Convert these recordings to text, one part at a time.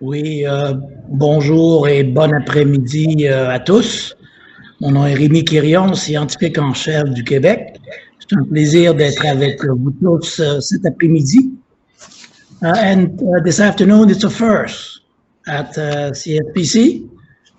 Oui, bonjour et bon après-midi à tous. Mon nom est Rémi Quirion, scientifique en chef du Québec. C'est un plaisir d'être avec vous tous cet après-midi. And this afternoon, it's a first at CFPC,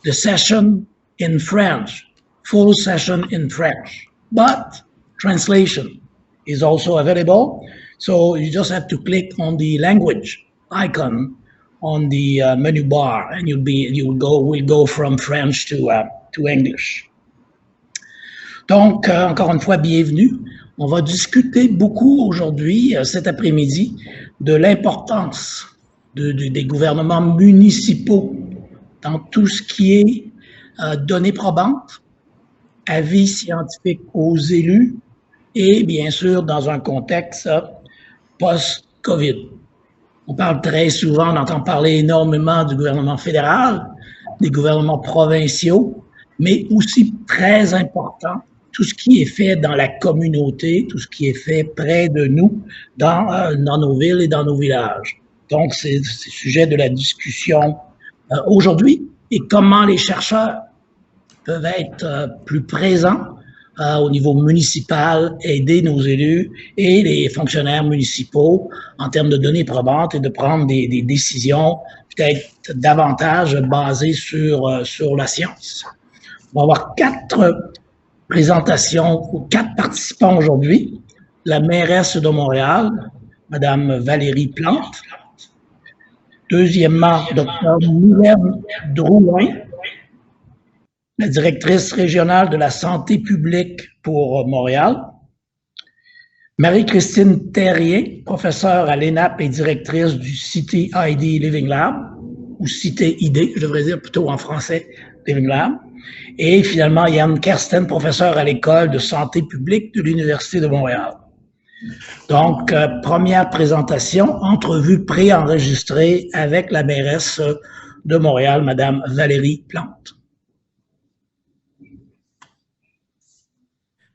the session in French, full session in French. But translation is also available. So you just have to click on the language icon on the menu bar, and we'll go from French to English. Donc, encore une fois, bienvenue. On va discuter beaucoup aujourd'hui, cet après-midi, de l'importance des gouvernements municipaux dans tout ce qui est données probantes, avis scientifiques aux élus et, bien sûr, dans un contexte post-COVID. On parle très souvent, on entend parler énormément du gouvernement fédéral, des gouvernements provinciaux, mais aussi très important, tout ce qui est fait dans la communauté, tout ce qui est fait près de nous, dans nos villes et dans nos villages. Donc, c'est le sujet de la discussion aujourd'hui et comment les chercheurs peuvent être plus présents au niveau municipal, aider nos élus et les fonctionnaires municipaux en termes de données probantes et de prendre des décisions peut-être davantage basées sur la science. On va avoir 4 présentations, 4 participants aujourd'hui. La mairesse de Montréal, Madame Valérie Plante. Deuxièmement, Dr. Mylène Drouin, la directrice régionale de la santé publique pour Montréal. Marie-Christine Terrien, professeure à l'ENAP et directrice du City ID Living Lab, ou Cité ID, je devrais dire plutôt en français, Living Lab. Et finalement, Yann Kersten, professeur à l'École de santé publique de l'Université de Montréal. Donc, première présentation, entrevue préenregistrée avec la mairesse de Montréal, Madame Valérie Plante.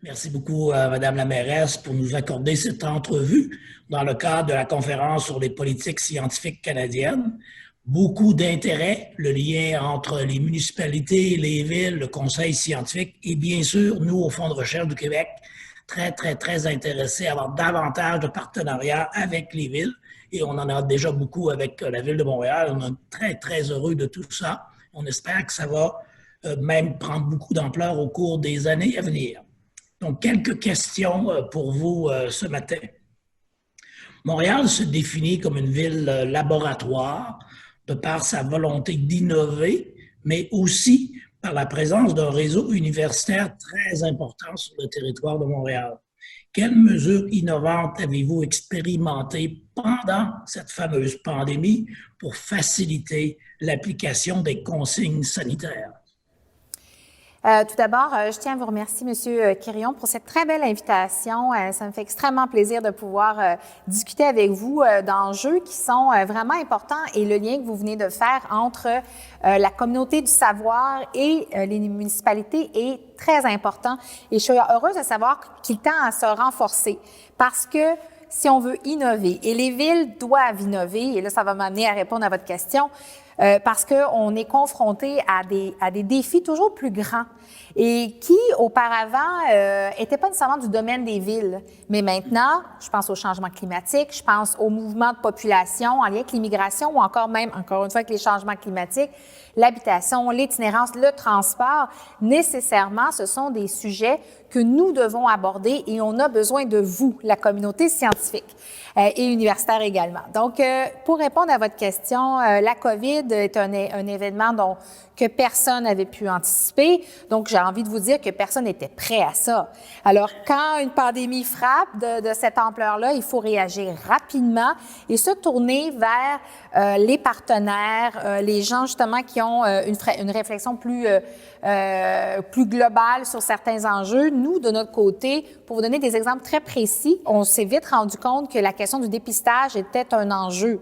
Merci beaucoup, Madame la mairesse, pour nous accorder cette entrevue dans le cadre de la conférence sur les politiques scientifiques canadiennes. Beaucoup d'intérêt, le lien entre les municipalités, les villes, le conseil scientifique et bien sûr, nous, au Fonds de recherche du Québec, très intéressés à avoir davantage de partenariats avec les villes. Et on en a déjà beaucoup avec la Ville de Montréal. On est très heureux de tout ça. On espère que ça va même prendre beaucoup d'ampleur au cours des années à venir. Donc, quelques questions pour vous ce matin. Montréal se définit comme une ville laboratoire de par sa volonté d'innover, mais aussi par la présence d'un réseau universitaire très important sur le territoire de Montréal. Quelles mesures innovantes avez-vous expérimentées pendant cette fameuse pandémie pour faciliter l'application des consignes sanitaires? Tout d'abord, je tiens à vous remercier, M. Quirion, pour cette très belle invitation. Ça me fait extrêmement plaisir de pouvoir discuter avec vous d'enjeux qui sont vraiment importants et le lien que vous venez de faire entre la communauté du savoir et les municipalités est très important. Et je suis heureuse de savoir qu'il tend à se renforcer parce que si on veut innover, et les villes doivent innover, et là, ça va m'amener à répondre à votre question, parce qu'on est confronté à des défis toujours plus grands et qui, auparavant, n'étaient pas nécessairement du domaine des villes. Mais maintenant, je pense au changement climatique, je pense au mouvement de population en lien avec l'immigration ou encore même, encore une fois, avec les changements climatiques, l'habitation, l'itinérance, le transport. Nécessairement, ce sont des sujets que nous devons aborder et on a besoin de vous, la communauté scientifique et universitaire également. Donc, pour répondre à votre question, la COVID est un événement que personne n'avait pu anticiper. Donc, j'ai envie de vous dire que personne n'était prêt à ça. Alors, quand une pandémie frappe de cette ampleur-là, il faut réagir rapidement et se tourner vers les partenaires, les gens justement qui ont une réflexion plus globale sur certains enjeux. Nous, de notre côté, pour vous donner des exemples très précis, on s'est vite rendu compte que la question du dépistage était un enjeu.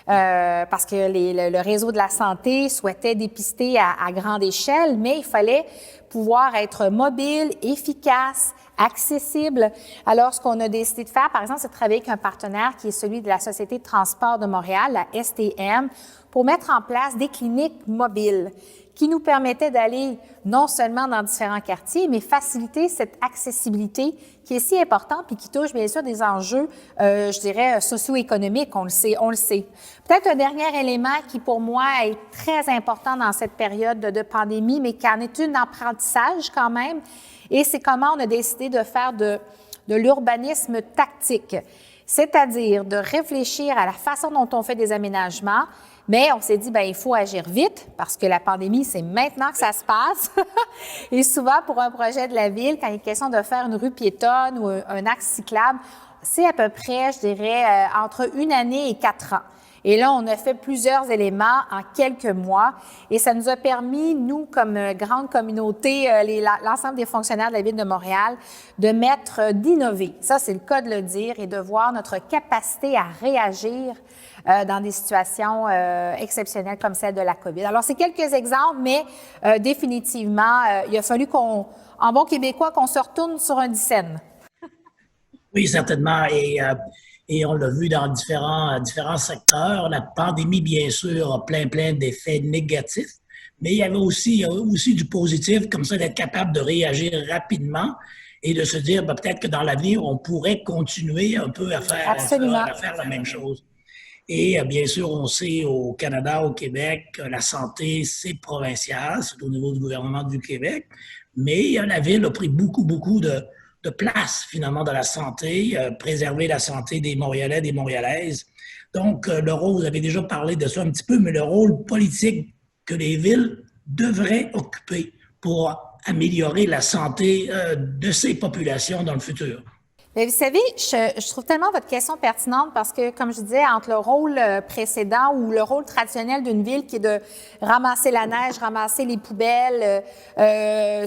Parce que le réseau de la santé souhaitait dépister à grande échelle, mais il fallait pouvoir être mobile, efficace, accessible. Alors, ce qu'on a décidé de faire, par exemple, c'est de travailler avec un partenaire qui est celui de la Société de transport de Montréal, la STM, pour mettre en place des cliniques mobiles qui nous permettaient d'aller non seulement dans différents quartiers, mais faciliter cette accessibilité qui est si importante puis qui touche bien sûr des enjeux, je dirais, socio-économiques, on le sait. Peut-être un dernier élément qui pour moi est très important dans cette période de pandémie, mais qui en est un apprentissage quand même, et c'est comment on a décidé de faire de l'urbanisme tactique, c'est-à-dire de réfléchir à la façon dont on fait des aménagements. Mais on s'est dit, il faut agir vite parce que la pandémie, c'est maintenant que ça se passe. Et souvent, pour un projet de la ville, quand il est question de faire une rue piétonne ou un axe cyclable, c'est à peu près, je dirais, entre 1 année et 4 ans. Et là, on a fait plusieurs éléments en quelques mois et ça nous a permis, nous, comme grande communauté, l'ensemble des fonctionnaires de la Ville de Montréal, d'innover. Ça, c'est le cas de le dire et de voir notre capacité à réagir dans des situations exceptionnelles comme celle de la COVID. Alors, c'est quelques exemples, mais définitivement, il a fallu en bon québécois, qu'on se retourne sur un dixaine. Oui, certainement. Et on l'a vu dans différents secteurs. La pandémie, bien sûr, a plein d'effets négatifs, mais il y avait aussi du positif, comme ça, d'être capable de réagir rapidement et de se dire peut-être que dans l'avenir, on pourrait continuer un peu à faire la même chose. Et bien sûr, on sait au Canada, au Québec, la santé, c'est provincial, c'est au niveau du gouvernement du Québec, mais la Ville a pris beaucoup de place, finalement, dans la santé, préserver la santé des Montréalais, des Montréalaises. Donc, le rôle, vous avez déjà parlé de ça un petit peu, mais le rôle politique que les villes devraient occuper pour améliorer la santé de ces populations dans le futur. Mais vous savez, je trouve tellement votre question pertinente parce que, comme je disais, entre le rôle précédent ou le rôle traditionnel d'une ville qui est de ramasser la neige, ramasser les poubelles,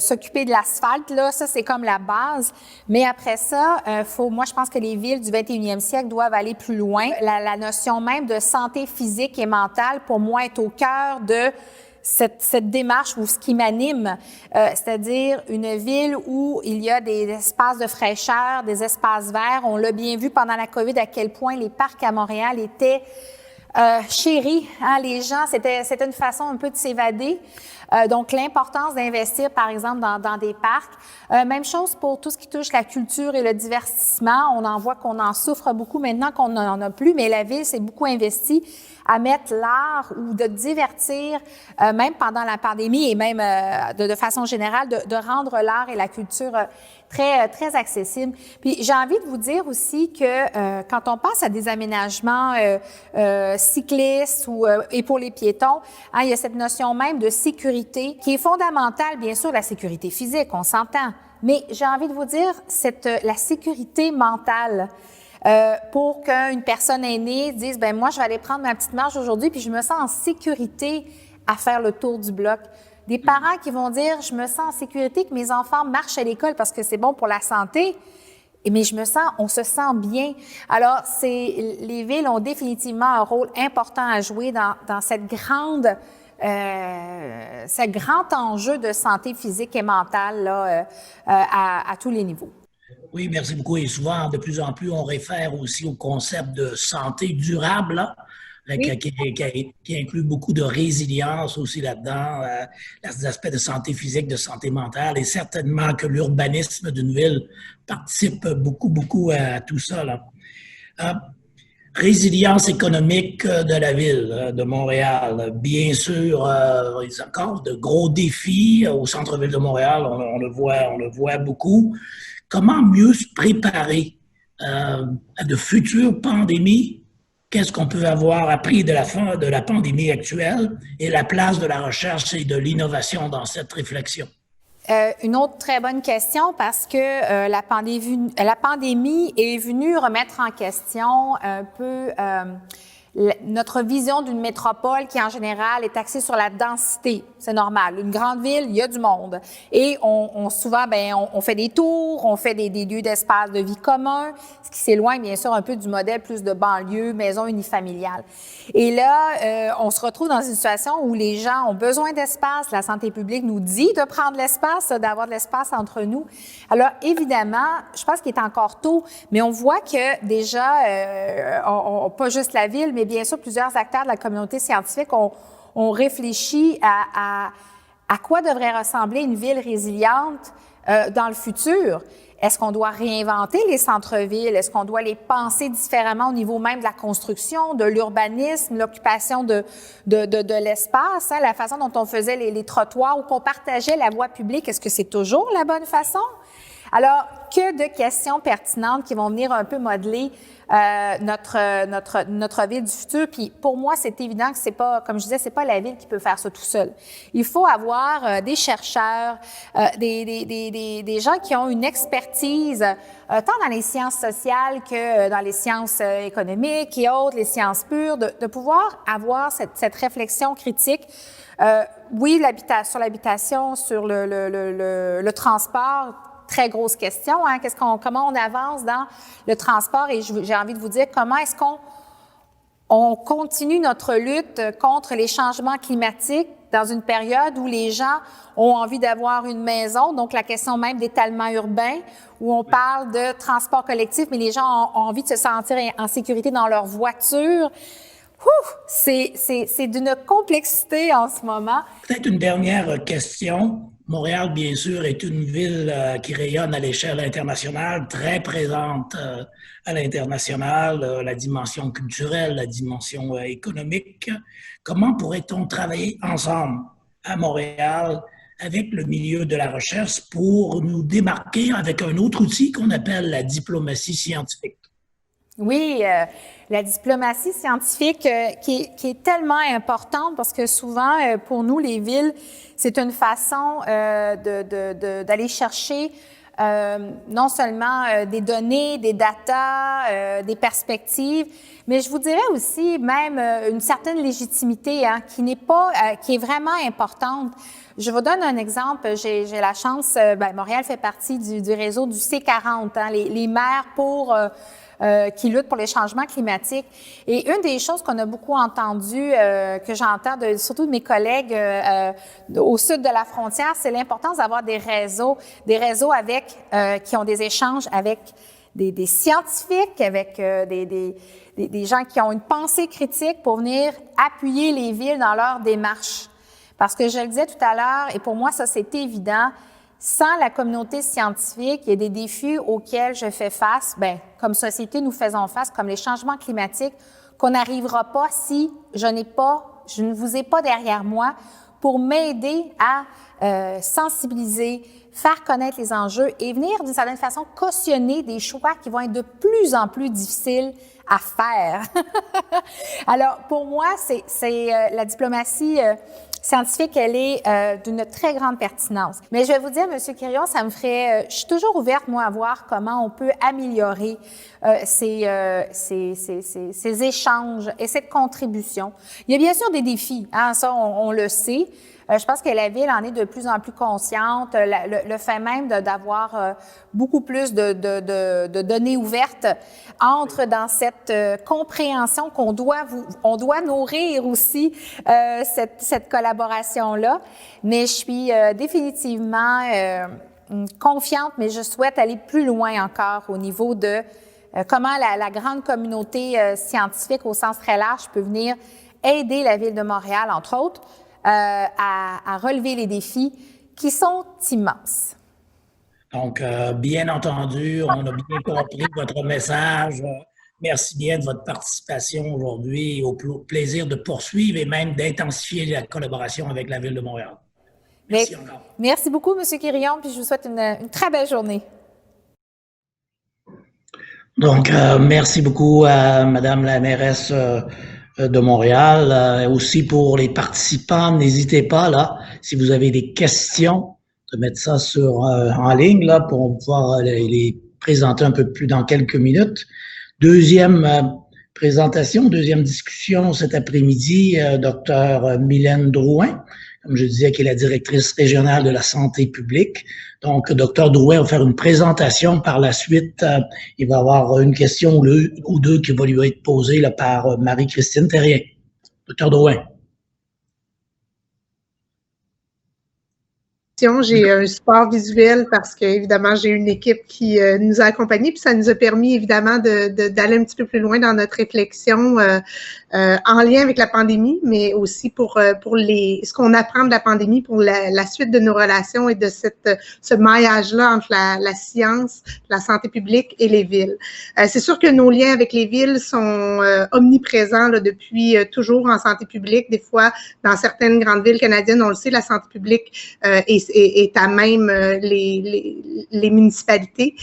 s'occuper de l'asphalte, là, ça, c'est comme la base. Mais après ça, moi, je pense que les villes du 21e siècle doivent aller plus loin. La notion même de santé physique et mentale, pour moi, est au cœur de cette démarche ou ce qui m'anime, c'est-à-dire une ville où il y a des espaces de fraîcheur, des espaces verts. On l'a bien vu pendant la COVID à quel point les parcs à Montréal étaient chéris. Hein, les gens, c'était une façon un peu de s'évader. Donc, l'importance d'investir, par exemple, dans des parcs. Même chose pour tout ce qui touche la culture et le divertissement. On en voit qu'on en souffre beaucoup maintenant qu'on n'en a plus, mais la ville s'est beaucoup investie à mettre l'art ou de divertir, même pendant la pandémie et même de façon générale, de rendre l'art et la culture très accessibles. Puis j'ai envie de vous dire aussi que quand on passe à des aménagements cyclistes et pour les piétons, hein, il y a cette notion même de sécurité qui est fondamentale, bien sûr, la sécurité physique, on s'entend, mais j'ai envie de vous dire la sécurité mentale. Pour qu'une personne aînée dise, moi, je vais aller prendre ma petite marche aujourd'hui, puis je me sens en sécurité à faire le tour du bloc. Des parents qui vont dire, je me sens en sécurité que mes enfants marchent à l'école parce que c'est bon pour la santé, mais on se sent bien. Alors, les villes ont définitivement un rôle important à jouer dans ce grand enjeu de santé physique et mentale là, à tous les niveaux. Oui, merci beaucoup. Et souvent, de plus en plus, on réfère aussi au concept de santé durable, là, oui, qui inclut beaucoup de résilience aussi là-dedans, les aspects de santé physique, de santé mentale, et certainement que l'urbanisme d'une ville participe beaucoup à tout ça, là. Résilience économique de la ville de Montréal. Bien sûr, il y a encore de gros défis au centre-ville de Montréal, on le voit beaucoup. Comment mieux se préparer à de futures pandémies? Qu'est-ce qu'on peut avoir appris de la fin de la pandémie actuelle et la place de la recherche et de l'innovation dans cette réflexion? Une autre très bonne question parce que la pandémie est venue remettre en question un peu notre vision d'une métropole qui, en général, est axée sur la densité. C'est normal. Une grande ville, il y a du monde. Et souvent, on fait des tours, on fait des lieux d'espace de vie commun, ce qui s'éloigne, bien sûr, un peu du modèle plus de banlieue, maison unifamiliale. Et là, on se retrouve dans une situation où les gens ont besoin d'espace. La santé publique nous dit de prendre l'espace, d'avoir de l'espace entre nous. Alors, évidemment, je pense qu'il est encore tôt, mais on voit que déjà, pas juste la ville, mais bien sûr, plusieurs acteurs de la communauté scientifique ont réfléchi à quoi devrait ressembler une ville résiliente dans le futur. Est-ce qu'on doit réinventer les centres-villes? Est-ce qu'on doit les penser différemment au niveau même de la construction, de l'urbanisme, l'occupation de l'espace, hein, la façon dont on faisait les trottoirs ou qu'on partageait la voie publique? Est-ce que c'est toujours la bonne façon? Alors, que de questions pertinentes qui vont venir un peu modeler notre ville du futur. Puis pour moi, c'est évident que c'est pas, comme je disais, c'est pas la ville qui peut faire ça tout seul. Il faut avoir des chercheurs, des gens qui ont une expertise tant dans les sciences sociales que dans les sciences économiques et autres, les sciences pures, de pouvoir avoir cette réflexion critique. Oui, sur l'habitation, sur le transport. Très grosse question, hein? Comment on avance dans le transport et j'ai envie de vous dire comment est-ce qu'on continue notre lutte contre les changements climatiques dans une période où les gens ont envie d'avoir une maison, donc la question même d'étalement urbain, où on parle de transport collectif, mais les gens ont envie de se sentir en sécurité dans leur voiture. C'est d'une complexité en ce moment. Peut-être une dernière question. Montréal, bien sûr, est une ville qui rayonne à l'échelle internationale, très présente à l'international, la dimension culturelle, la dimension économique. Comment pourrait-on travailler ensemble à Montréal avec le milieu de la recherche pour nous démarquer avec un autre outil qu'on appelle la diplomatie scientifique? Oui, la diplomatie scientifique qui est tellement importante parce que souvent, pour nous, les villes, c'est une façon d'aller chercher non seulement des données, des datas, des perspectives, mais je vous dirais aussi même une certaine légitimité qui est vraiment importante. Je vous donne un exemple. J'ai la chance, Montréal fait partie du réseau du C40, hein, les maires qui luttent pour les changements climatiques. Et une des choses qu'on a beaucoup entendues, que j'entends surtout de mes collègues au sud de la frontière, c'est l'importance d'avoir des réseaux qui ont des échanges avec des scientifiques, avec des gens qui ont une pensée critique pour venir appuyer les villes dans leur démarche. Parce que je le disais tout à l'heure, et pour moi, ça, c'est évident, sans la communauté scientifique, il y a des défis auxquels je fais face, comme société, nous faisons face, comme les changements climatiques, qu'on n'arrivera pas si je ne vous ai pas derrière moi pour m'aider à sensibiliser, faire connaître les enjeux et venir, d'une certaine façon, cautionner des choix qui vont être de plus en plus difficiles à faire. Alors, pour moi, c'est la diplomatie scientifique, elle est d'une très grande pertinence. Mais je vais vous dire, M. Quirion, je suis toujours ouverte, moi, à voir comment on peut améliorer ces échanges et cette contribution. Il y a bien sûr des défis, hein, ça, on le sait. Je pense que la ville en est de plus en plus consciente. Le fait même d'avoir beaucoup plus de données ouvertes entre dans cette compréhension qu'on on doit nourrir aussi cette collaboration-là. Mais je suis définitivement confiante, mais je souhaite aller plus loin encore au niveau de comment la grande communauté scientifique au sens très large peut venir aider la Ville de Montréal, entre autres, à relever les défis qui sont immenses. Donc, bien entendu, on a bien compris votre message. Merci bien de votre participation aujourd'hui et au plaisir de poursuivre et même d'intensifier la collaboration avec la Ville de Montréal. Merci encore. Merci beaucoup, M. Quirion, puis je vous souhaite une très belle journée. Donc, merci beaucoup à Madame la mairesse de Montréal. Aussi pour les participants, n'hésitez pas, là, si vous avez des questions, de mettre ça en ligne, là, pour pouvoir les présenter un peu plus dans quelques minutes. Deuxième présentation. Deuxième discussion cet après-midi, Dr Mylène Drouin, comme je disais, qui est la directrice régionale de la santé publique. Donc, Dr Drouin va faire une présentation. Par la suite, il va y avoir une question ou deux qui va lui être posée là, par Marie-Christine Terrien. Dr Drouin. J'ai un support visuel parce que, évidemment, j'ai une équipe qui nous a accompagnés, puis ça nous a permis, évidemment, d'aller un petit peu plus loin dans notre réflexion en lien avec la pandémie, mais aussi pour ce qu'on apprend de la pandémie pour la suite de nos relations et de ce maillage-là entre la science, la santé publique et les villes. C'est sûr que nos liens avec les villes sont omniprésents là, depuis toujours en santé publique. Des fois, dans certaines grandes villes canadiennes, on le sait, la santé publique est à même les municipalités.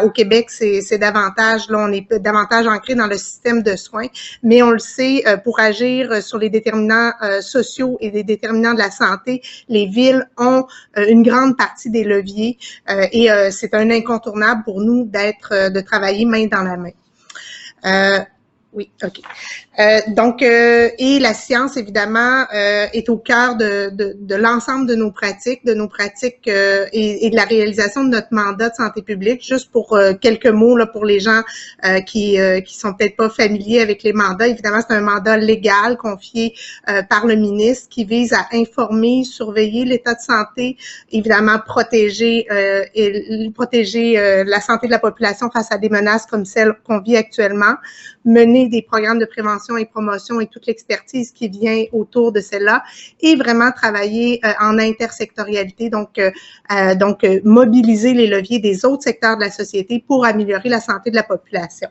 Au Québec, c'est davantage, là, on est davantage ancré dans le système de soins, mais on le sait, pour agir sur les déterminants sociaux et les déterminants de la santé, les villes ont une grande partie des leviers et c'est un incontournable pour nous de travailler main dans la main. Oui, OK. Et la science, évidemment, est au cœur de l'ensemble de nos pratiques et de la réalisation de notre mandat de santé publique. Juste pour quelques mots là pour les gens qui sont peut-être pas familiers avec les mandats. Évidemment, c'est un mandat légal confié par le ministre qui vise à informer, surveiller l'état de santé, évidemment protéger la santé de la population face à des menaces comme celles qu'on vit actuellement, mener des programmes de prévention et promotion et toute l'expertise qui vient autour de celle-là et vraiment travailler en intersectorialité, donc mobiliser les leviers des autres secteurs de la société pour améliorer la santé de la population.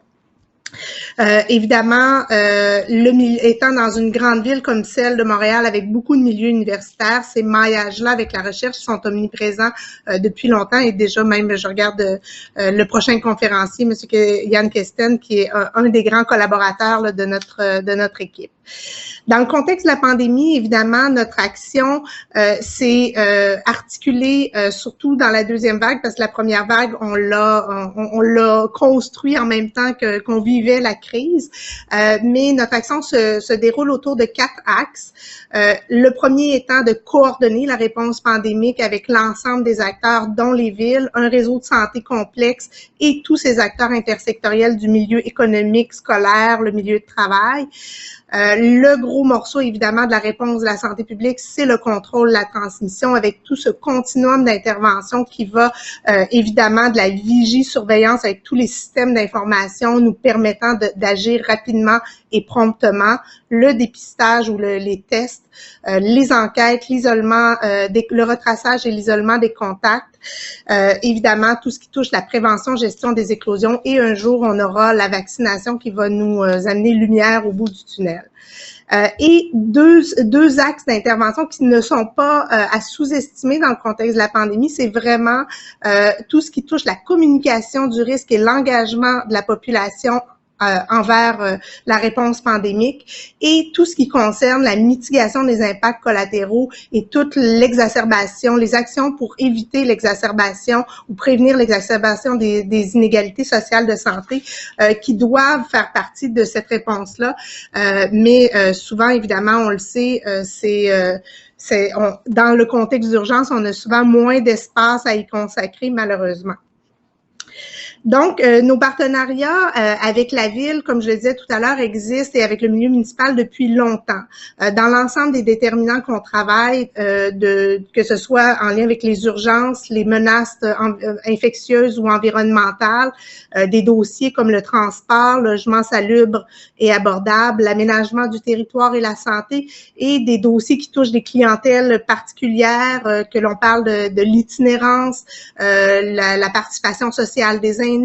Évidemment, étant dans une grande ville comme celle de Montréal avec beaucoup de milieux universitaires, ces maillages-là avec la recherche sont omniprésents depuis longtemps et déjà même, je regarde le prochain conférencier, M. Yann Kesten, qui est un des grands collaborateurs là, de notre équipe. Dans le contexte de la pandémie, évidemment, notre action s'est articulée surtout dans la deuxième vague, parce que la première vague, on l'a construit en même temps qu'on vivait la crise. Mais notre action se déroule autour de 4 axes. Le premier étant de coordonner la réponse pandémique avec l'ensemble des acteurs, dont les villes, un réseau de santé complexe et tous ces acteurs intersectoriels du milieu économique, scolaire, le milieu de travail. Le gros morceau, évidemment, de la réponse de la santé publique, c'est le contrôle de la transmission avec tout ce continuum d'intervention qui va, évidemment, de la vigie-surveillance avec tous les systèmes d'information nous permettant d'agir rapidement et promptement, le dépistage ou les tests, les enquêtes, l'isolement, le retraçage et l'isolement des contacts, évidemment, tout ce qui touche la prévention, gestion des éclosions et un jour, on aura la vaccination qui va nous amener lumière au bout du tunnel. Et deux axes d'intervention qui ne sont pas à sous-estimer dans le contexte de la pandémie, c'est vraiment tout ce qui touche la communication du risque et l'engagement de la population envers la réponse pandémique et tout ce qui concerne la mitigation des impacts collatéraux et toute l'exacerbation, les actions pour éviter l'exacerbation ou prévenir l'exacerbation des inégalités sociales de santé qui doivent faire partie de cette réponse-là. Mais souvent, évidemment, on le sait, dans le contexte d'urgence, on a souvent moins d'espace à y consacrer, malheureusement. Donc, nos partenariats avec la ville, comme je le disais tout à l'heure, existent et avec le milieu municipal depuis longtemps. Dans l'ensemble des déterminants qu'on travaille, que ce soit en lien avec les urgences, les menaces infectieuses ou environnementales, des dossiers comme le transport, le logement salubre et abordable, l'aménagement du territoire et la santé, et des dossiers qui touchent des clientèles particulières, que l'on parle de l'itinérance, la participation sociale des aînés,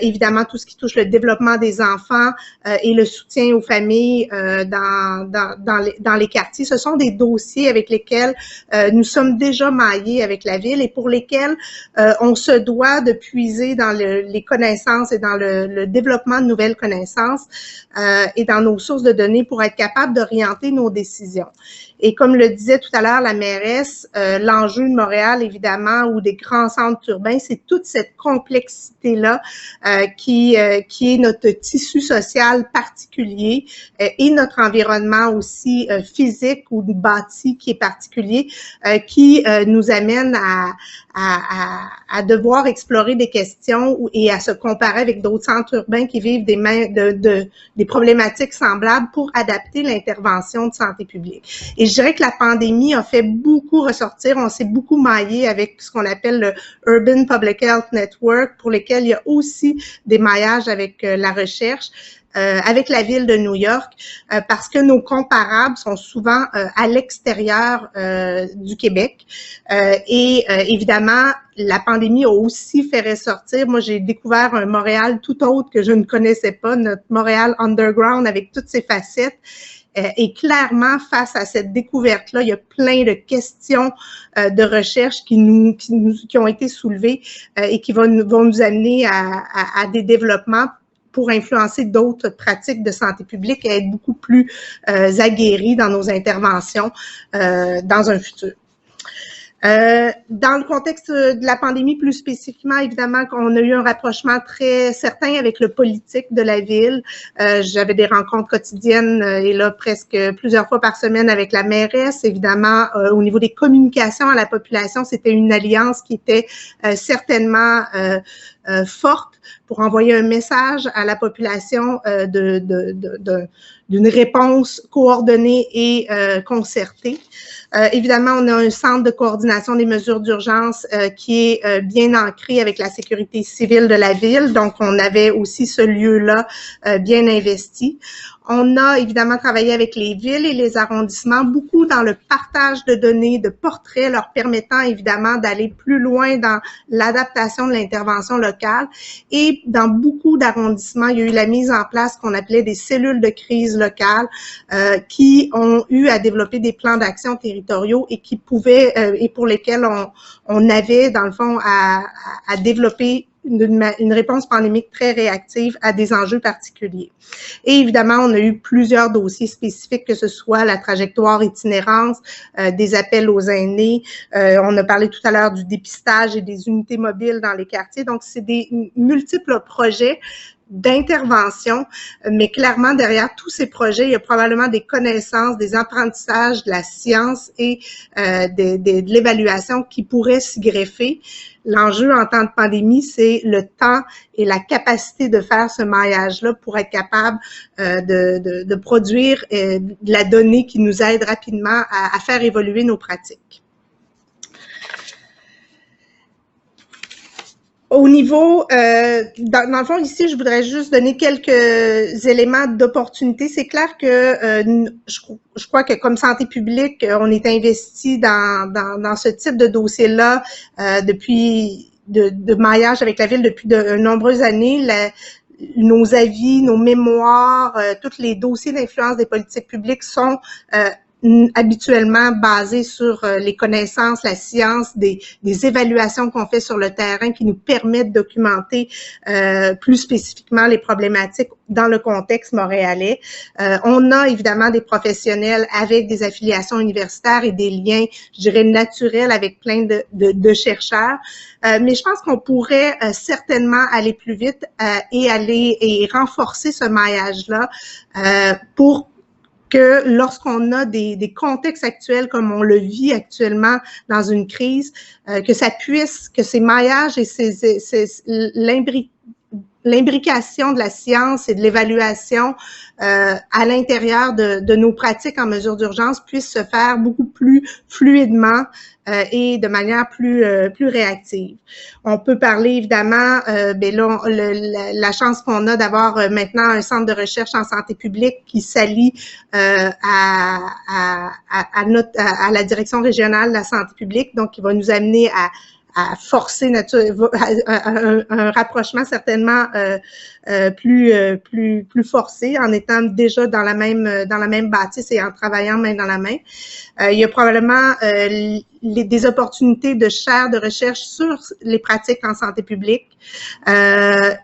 évidemment tout ce qui touche le développement des enfants et le soutien aux familles dans les quartiers. Ce sont des dossiers avec lesquels nous sommes déjà maillés avec la ville et pour lesquels on se doit de puiser dans les connaissances et dans le développement de nouvelles connaissances et dans nos sources de données pour être capable d'orienter nos décisions. Et comme le disait tout à l'heure la mairesse, l'enjeu de Montréal, évidemment, ou des grands centres urbains, c'est toute cette complexité complexité-là qui est notre tissu social particulier et notre environnement aussi physique ou bâti qui est particulier, qui nous amène à devoir explorer des questions et à se comparer avec d'autres centres urbains qui vivent des problématiques semblables pour adapter l'intervention de santé publique. Et je dirais que la pandémie a fait beaucoup ressortir, on s'est beaucoup maillé avec ce qu'on appelle le Urban Public Health Network, pour lesquels il y a aussi des maillages avec la recherche. Avec la ville de New York, parce que nos comparables sont souvent à l'extérieur du Québec. Et évidemment, la pandémie a aussi fait ressortir, moi j'ai découvert un Montréal tout autre que je ne connaissais pas, notre Montréal underground avec toutes ses facettes. Et clairement, face à cette découverte-là, il y a plein de questions de recherche qui ont été soulevées et qui vont nous amener à des développements pour influencer d'autres pratiques de santé publique et être beaucoup plus aguerris dans nos interventions dans un futur. Dans le contexte de la pandémie, plus spécifiquement, évidemment, qu'on a eu un rapprochement très certain avec le politique de la ville. J'avais des rencontres quotidiennes et là, presque plusieurs fois par semaine avec la mairesse. Évidemment, au niveau des communications à la population, c'était une alliance qui était certainement forte pour envoyer un message à la population d'une réponse coordonnée et concertée. Évidemment, on a un centre de coordination des mesures d'urgence qui est bien ancré avec la sécurité civile de la ville. Donc, on avait aussi ce lieu-là bien investi. On a évidemment travaillé avec les villes et les arrondissements, beaucoup dans le partage de données, de portraits, leur permettant évidemment d'aller plus loin dans l'adaptation de l'intervention locale. Et dans beaucoup d'arrondissements, il y a eu la mise en place qu'on appelait des cellules de crise locales qui ont eu à développer des plans d'action territoriaux et qui pouvaient et pour lesquels on avait dans le fond à développer une réponse pandémique très réactive à des enjeux particuliers. Et évidemment, on a eu plusieurs dossiers spécifiques, que ce soit la trajectoire itinérance, des appels aux aînés. On a parlé tout à l'heure du dépistage et des unités mobiles dans les quartiers. Donc, c'est des multiples projets d'intervention, mais clairement, derrière tous ces projets, il y a probablement des connaissances, des apprentissages, de la science et de l'évaluation qui pourraient s'y greffer. L'enjeu en temps de pandémie, c'est le temps et la capacité de faire ce maillage-là pour être capable de produire de la donnée qui nous aide rapidement à faire évoluer nos pratiques. Au niveau, dans le fond, ici, je voudrais juste donner quelques éléments d'opportunité. C'est clair que je crois que comme santé publique, on est investi dans ce type de dossier-là depuis de maillage avec la ville depuis de nombreuses années. Nos avis, nos mémoires, tous les dossiers d'influence des politiques publiques sont habituellement basé sur les connaissances, la science, des évaluations qu'on fait sur le terrain qui nous permettent de documenter plus spécifiquement les problématiques dans le contexte montréalais. On a évidemment des professionnels avec des affiliations universitaires et des liens, je dirais, naturels avec plein de chercheurs. Mais je pense qu'on pourrait certainement aller plus vite et renforcer ce maillage-là pour que lorsqu'on a des contextes actuels comme on le vit actuellement dans une crise, que ces maillages et l'imbrication de la science et de l'évaluation à l'intérieur de nos pratiques en mesure d'urgence puissent se faire beaucoup plus fluidement et de manière plus réactive. On peut parler évidemment, la chance qu'on a d'avoir maintenant un centre de recherche en santé publique qui s'allie à la direction régionale de la santé publique, donc qui va nous amener à forcer un rapprochement certainement plus forcé en étant déjà dans la même bâtisse et en travaillant main dans la main. Il y a probablement des opportunités de chaires de recherche sur les pratiques en santé publique,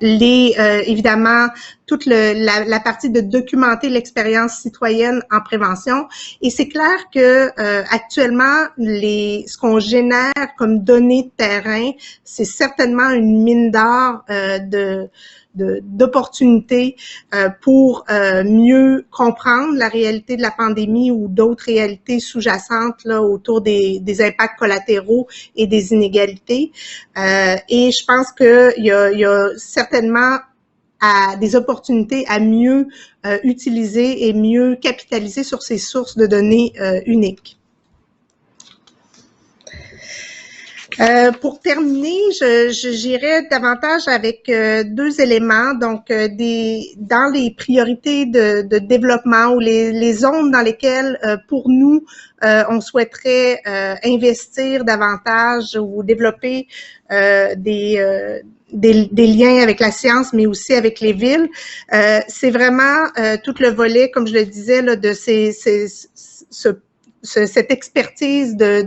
évidemment toute la partie de documenter l'expérience citoyenne en prévention. Et c'est clair que actuellement, ce qu'on génère comme données de terrain, c'est certainement une mine d'or d'opportunités pour mieux comprendre la réalité de la pandémie ou d'autres réalités sous-jacentes là autour des impacts collatéraux et des inégalités. Et je pense qu'il y a certainement des opportunités à mieux utiliser et mieux capitaliser sur ces sources de données uniques. Pour terminer, j'irai davantage avec deux éléments, donc dans les priorités de développement ou les zones dans lesquelles pour nous on souhaiterait investir davantage ou développer des liens avec la science, mais aussi avec les villes. C'est vraiment tout le volet, comme je le disais, là, de cette expertise de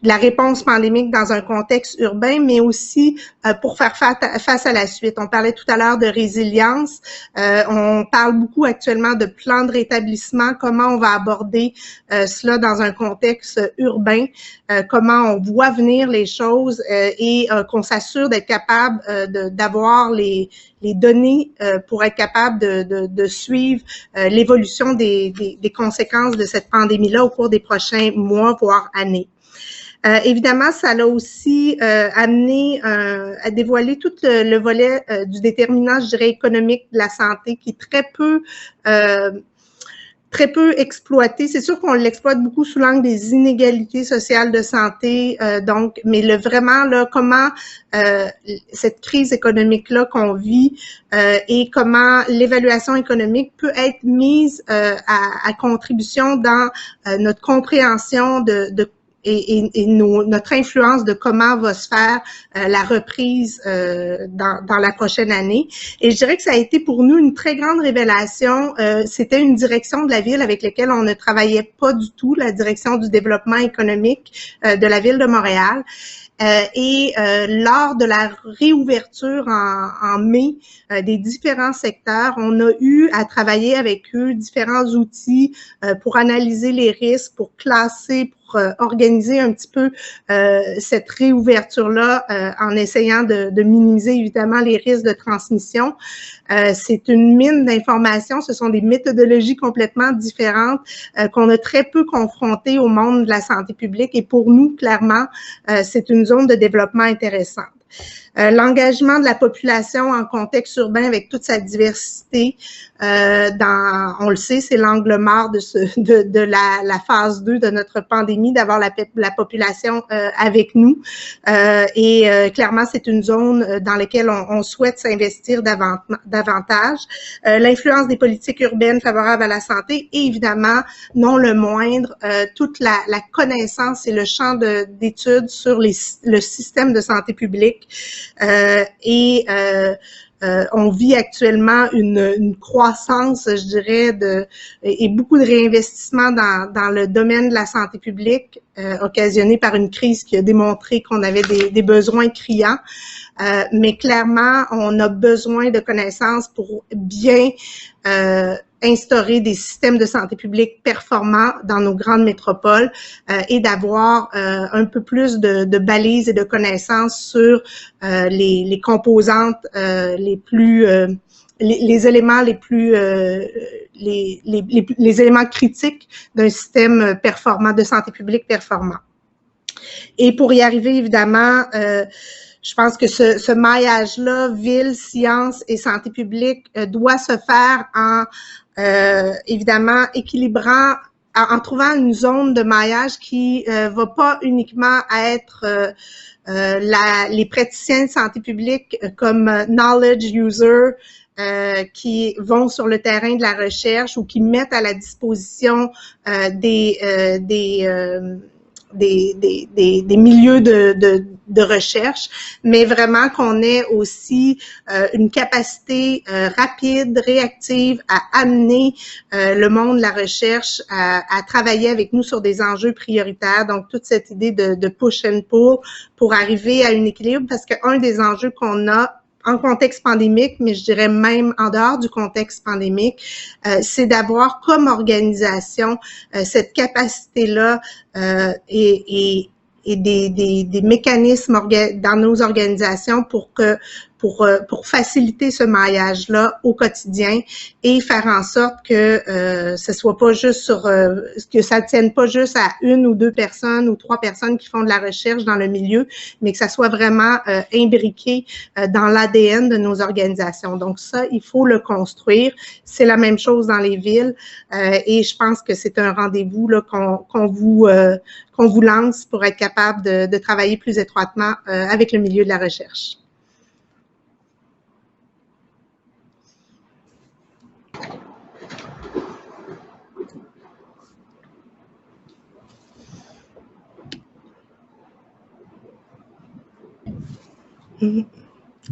la réponse pandémique dans un contexte urbain, mais aussi pour faire face à la suite. On parlait tout à l'heure de résilience. On parle beaucoup actuellement de plan de rétablissement, comment on va aborder cela dans un contexte urbain, comment on voit venir les choses et qu'on s'assure d'être capable d'avoir les données pour être capable de suivre l'évolution des conséquences de cette pandémie-là au cours des prochains mois, voire années. Évidemment, ça l'a aussi amené à dévoiler tout le volet du déterminant, je dirais, économique de la santé, qui est très peu exploité. C'est sûr qu'on l'exploite beaucoup sous l'angle des inégalités sociales de santé, donc, mais vraiment là, comment cette crise économique-là qu'on vit et comment l'évaluation économique peut être mise à contribution dans notre compréhension et notre influence de comment va se faire la reprise dans la prochaine année. Et je dirais que ça a été pour nous une très grande révélation. C'était une direction de la ville avec laquelle on ne travaillait pas du tout, la direction du développement économique de la ville de Montréal. Lors de la réouverture en mai des différents secteurs, on a eu à travailler avec eux différents outils pour analyser les risques, pour classer, pour organiser un petit peu cette réouverture-là en essayant de minimiser évidemment les risques de transmission. C'est une mine d'informations, ce sont des méthodologies complètement différentes qu'on a très peu confrontées au monde de la santé publique et pour nous, clairement, c'est une zone de développement intéressante. L'engagement de la population en contexte urbain avec toute sa diversité, on le sait, c'est l'angle mort de la phase 2 de notre pandémie, d'avoir la population avec nous. Clairement, c'est une zone dans laquelle on souhaite s'investir davantage. L'influence des politiques urbaines favorables à la santé et évidemment, non le moindre, toute la connaissance et le champ d'études sur le système de santé publique. On vit actuellement une croissance, je dirais, et beaucoup de réinvestissements dans le domaine de la santé publique, occasionné par une crise qui a démontré qu'on avait des besoins criants. Mais clairement, on a besoin de connaissances pour bien instaurer des systèmes de santé publique performants dans nos grandes métropoles et d'avoir un peu plus de balises et de connaissances sur les composantes les plus les éléments les plus les éléments critiques d'un système performant de santé publique performant. Et pour y arriver, évidemment, je pense que ce maillage-là, ville, science et santé publique, doit se faire en évidemment équilibrant, en trouvant une zone de maillage qui va pas uniquement être les praticiens de santé publique comme knowledge user qui vont sur le terrain de la recherche ou qui mettent à la disposition des milieux de recherche, mais vraiment qu'on ait aussi une capacité rapide, réactive à amener le monde de la recherche à travailler avec nous sur des enjeux prioritaires. Donc, toute cette idée de push and pull pour arriver à un équilibre, parce qu'un des enjeux qu'on a en contexte pandémique, mais je dirais même en dehors du contexte pandémique, c'est d'avoir comme organisation cette capacité-là et des mécanismes dans nos organisations pour faciliter ce maillage-là au quotidien et faire en sorte que ce soit pas juste que ça tienne pas juste à une ou deux personnes ou trois personnes qui font de la recherche dans le milieu, mais que ça soit vraiment imbriqué dans l'ADN de nos organisations. Donc ça, il faut le construire. C'est la même chose dans les villes et je pense que c'est un rendez-vous là qu'on vous lance pour être capable de travailler plus étroitement avec le milieu de la recherche.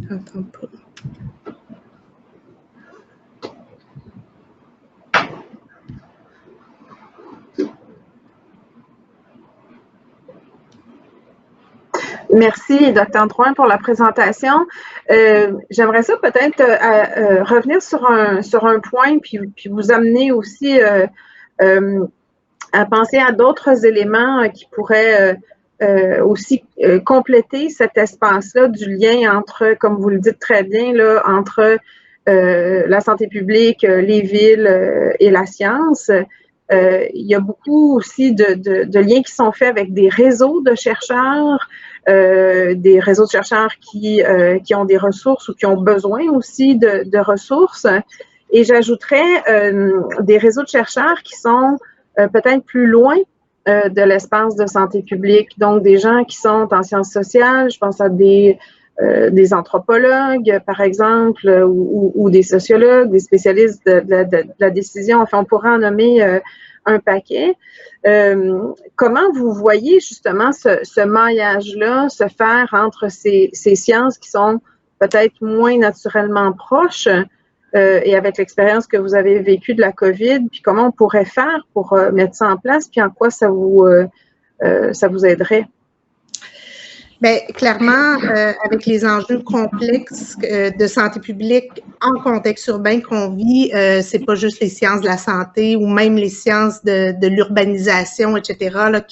Attends pas. Merci, Dr. Drouin, pour la présentation. J'aimerais ça peut-être revenir sur un point, puis vous amener aussi à penser à d'autres éléments qui pourraient aussi compléter cet espace-là du lien entre, comme vous le dites très bien, là, entre la santé publique, les villes et la science. Il y a beaucoup aussi de liens qui sont faits avec des réseaux de chercheurs, des réseaux de chercheurs qui ont des ressources ou qui ont besoin aussi de ressources. Et j'ajouterais des réseaux de chercheurs qui sont peut-être plus loin de l'espace de santé publique. Donc, des gens qui sont en sciences sociales, je pense à des anthropologues, par exemple, ou des sociologues, des spécialistes de la décision. Enfin, on pourrait en nommer un paquet. Comment vous voyez justement ce maillage-là se faire entre ces sciences qui sont peut-être moins naturellement proches et avec l'expérience que vous avez vécue de la COVID, puis comment on pourrait faire pour mettre ça en place, puis en quoi ça vous aiderait? Bien, clairement, avec les enjeux complexes de santé publique en contexte urbain qu'on vit, c'est pas juste les sciences de la santé ou même les sciences de l'urbanisation, etc., là,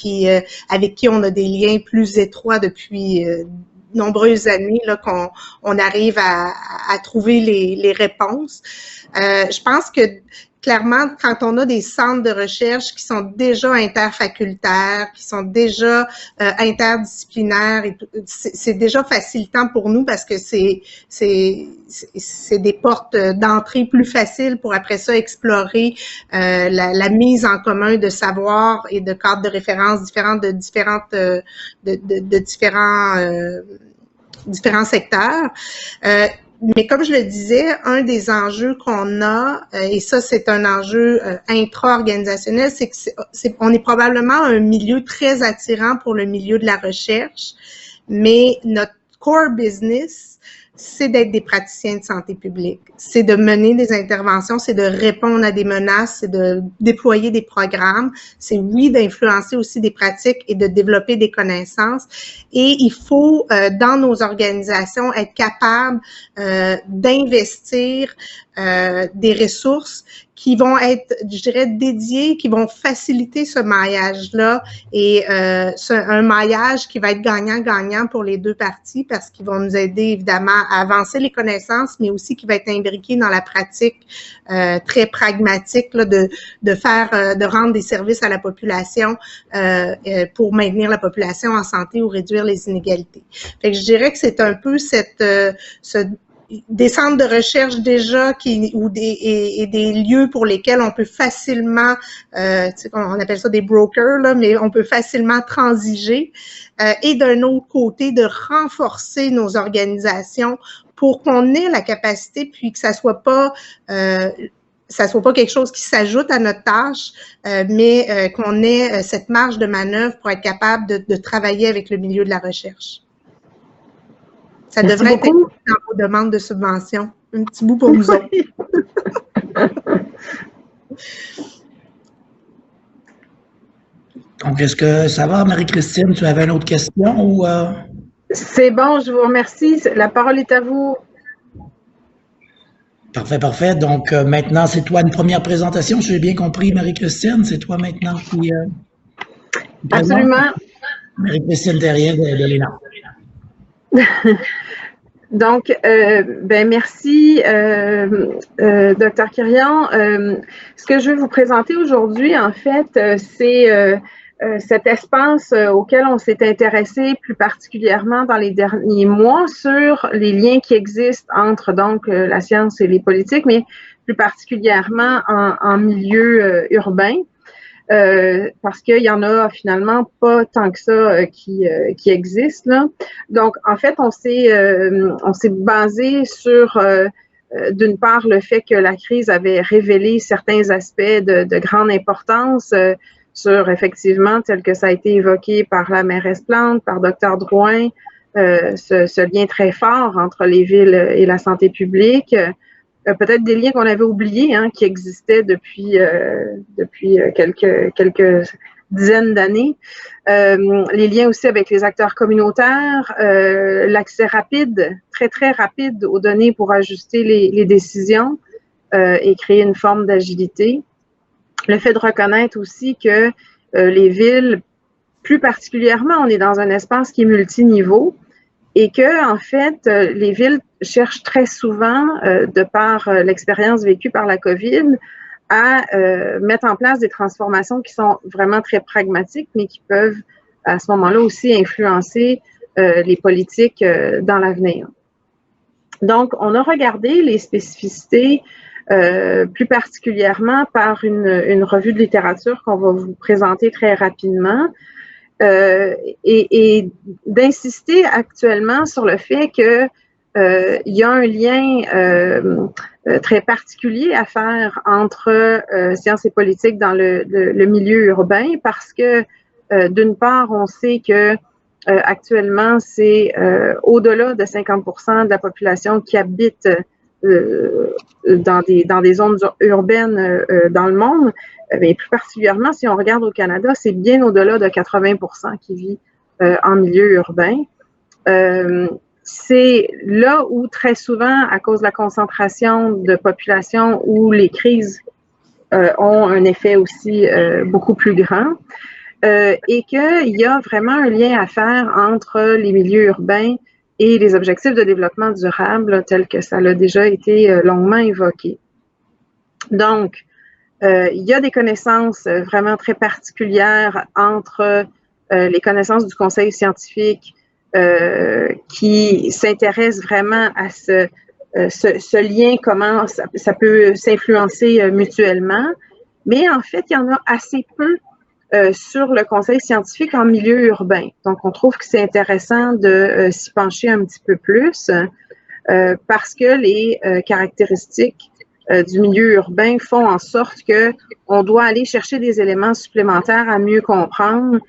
avec qui on a des liens plus étroits depuis nombreuses années, là, qu'on arrive à trouver les réponses. Je pense que clairement, quand on a des centres de recherche qui sont déjà interfacultaires, qui sont déjà interdisciplinaires, c'est déjà facilitant pour nous parce que c'est des portes d'entrée plus faciles pour après ça explorer la mise en commun de savoir et de cadres de référence différentes de différents secteurs. Mais comme je le disais, un des enjeux qu'on a, et ça c'est un enjeu intra-organisationnel, c'est on est probablement un milieu très attirant pour le milieu de la recherche, mais notre core business, c'est d'être des praticiens de santé publique, c'est de mener des interventions, c'est de répondre à des menaces, c'est de déployer des programmes, c'est oui d'influencer aussi des pratiques et de développer des connaissances. Et il faut, dans nos organisations, être capable d'investir des ressources qui vont être, je dirais, dédiées, qui vont faciliter ce maillage-là et un maillage qui va être gagnant-gagnant pour les deux parties parce qu'ils vont nous aider évidemment à avancer les connaissances, mais aussi qui va être imbriqué dans la pratique très pragmatique là, de rendre des services à la population pour maintenir la population en santé ou réduire les inégalités. Fait que je dirais que c'est un peu des centres de recherche déjà et des lieux pour lesquels on peut facilement, on appelle ça des brokers, là, mais on peut facilement transiger. Et d'un autre côté, de renforcer nos organisations pour qu'on ait la capacité, puis que ça soit pas ça soit pas quelque chose qui s'ajoute à notre tâche, mais qu'on ait cette marge de manœuvre pour être capable de travailler avec le milieu de la recherche. Ça Merci devrait beaucoup. être dans vos demandes de subvention. Un petit bout pour nous autres. Donc, est-ce que ça va, Marie-Christine? Tu avais une autre question ou… C'est bon, je vous remercie. La parole est à vous. Parfait, parfait. Donc, maintenant, c'est toi une première présentation. Si j'ai bien compris, Marie-Christine, c'est toi maintenant qui… Absolument. Marie-Christine Terrien de l'ENA. Donc, merci, Dr. Kirian. Ce que je veux vous présenter aujourd'hui, en fait, c'est cet espace auquel on s'est intéressé plus particulièrement dans les derniers mois sur les liens qui existent entre donc la science et les politiques, mais plus particulièrement en milieu urbain. Parce qu'il y en a finalement pas tant que ça qui existent là. Donc, en fait, on s'est basé sur d'une part le fait que la crise avait révélé certains aspects de grande importance sur effectivement, tel que ça a été évoqué par la mairesse Plante, par Dr. Drouin, ce lien très fort entre les villes et la santé publique. Peut-être des liens qu'on avait oubliés, hein, qui existaient depuis quelques dizaines d'années. Les liens aussi avec les acteurs communautaires, l'accès rapide, très, très rapide aux données pour ajuster les décisions et créer une forme d'agilité. Le fait de reconnaître aussi que les villes, plus particulièrement, on est dans un espace qui est multiniveau et que, en fait, les villes cherchent très souvent, de par l'expérience vécue par la COVID, à mettre en place des transformations qui sont vraiment très pragmatiques, mais qui peuvent, à ce moment-là, aussi influencer les politiques dans l'avenir. Donc, on a regardé les spécificités plus particulièrement par une revue de littérature qu'on va vous présenter très rapidement et d'insister actuellement sur le fait que il y a un lien très particulier à faire entre sciences et politique dans le milieu urbain parce que d'une part, on sait que actuellement, c'est au-delà de 50% de la population qui habite dans des zones urbaines dans le monde, mais plus particulièrement, si on regarde au Canada, c'est bien au-delà de 80% qui vit en milieu urbain. C'est là où très souvent, à cause de la concentration de population, où les crises ont un effet aussi beaucoup plus grand, et qu'il y a vraiment un lien à faire entre les milieux urbains et les objectifs de développement durable tels que ça l'a déjà été longuement évoqué. Donc, il y a des connaissances vraiment très particulières entre les connaissances du conseil scientifique qui s'intéressent vraiment à ce lien, comment ça peut s'influencer mutuellement, mais en fait, il y en a assez peu sur le conseil scientifique en milieu urbain. Donc, on trouve que c'est intéressant de s'y pencher un petit peu plus parce que les caractéristiques du milieu urbain font en sorte qu'on doit aller chercher des éléments supplémentaires à mieux comprendre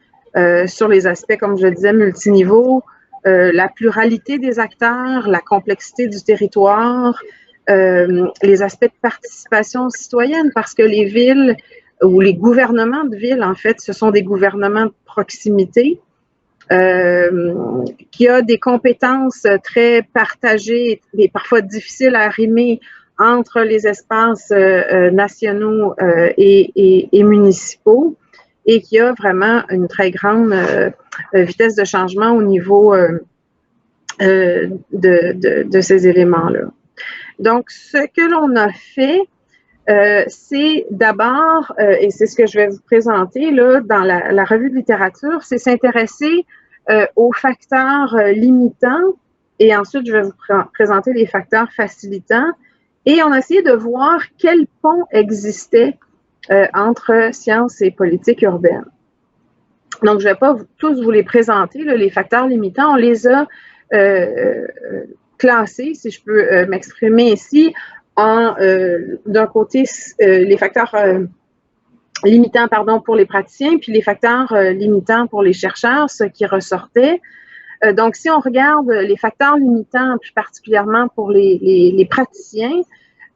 sur les aspects, comme je le disais, multiniveaux, la pluralité des acteurs, la complexité du territoire, les aspects de participation citoyenne, parce que les villes ou les gouvernements de ville, en fait, ce sont des gouvernements de proximité qui ont des compétences très partagées et parfois difficiles à arrimer entre les espaces nationaux et municipaux et qui a vraiment une très grande vitesse de changement au niveau de ces éléments-là. Donc, ce que l'on a fait, c'est d'abord, et c'est ce que je vais vous présenter là, dans la revue de littérature, c'est s'intéresser aux facteurs limitants et ensuite je vais vous présenter les facteurs facilitants et on a essayé de voir quel pont existait entre sciences et politique urbaine. Donc, je ne vais pas tous vous les présenter, là, les facteurs limitants, on les a classés, si je peux m'exprimer ici, d'un côté, les facteurs limitants, pour les praticiens, puis les facteurs limitants pour les chercheurs, ce qui ressortait. Donc, si on regarde les facteurs limitants, plus particulièrement pour les praticiens,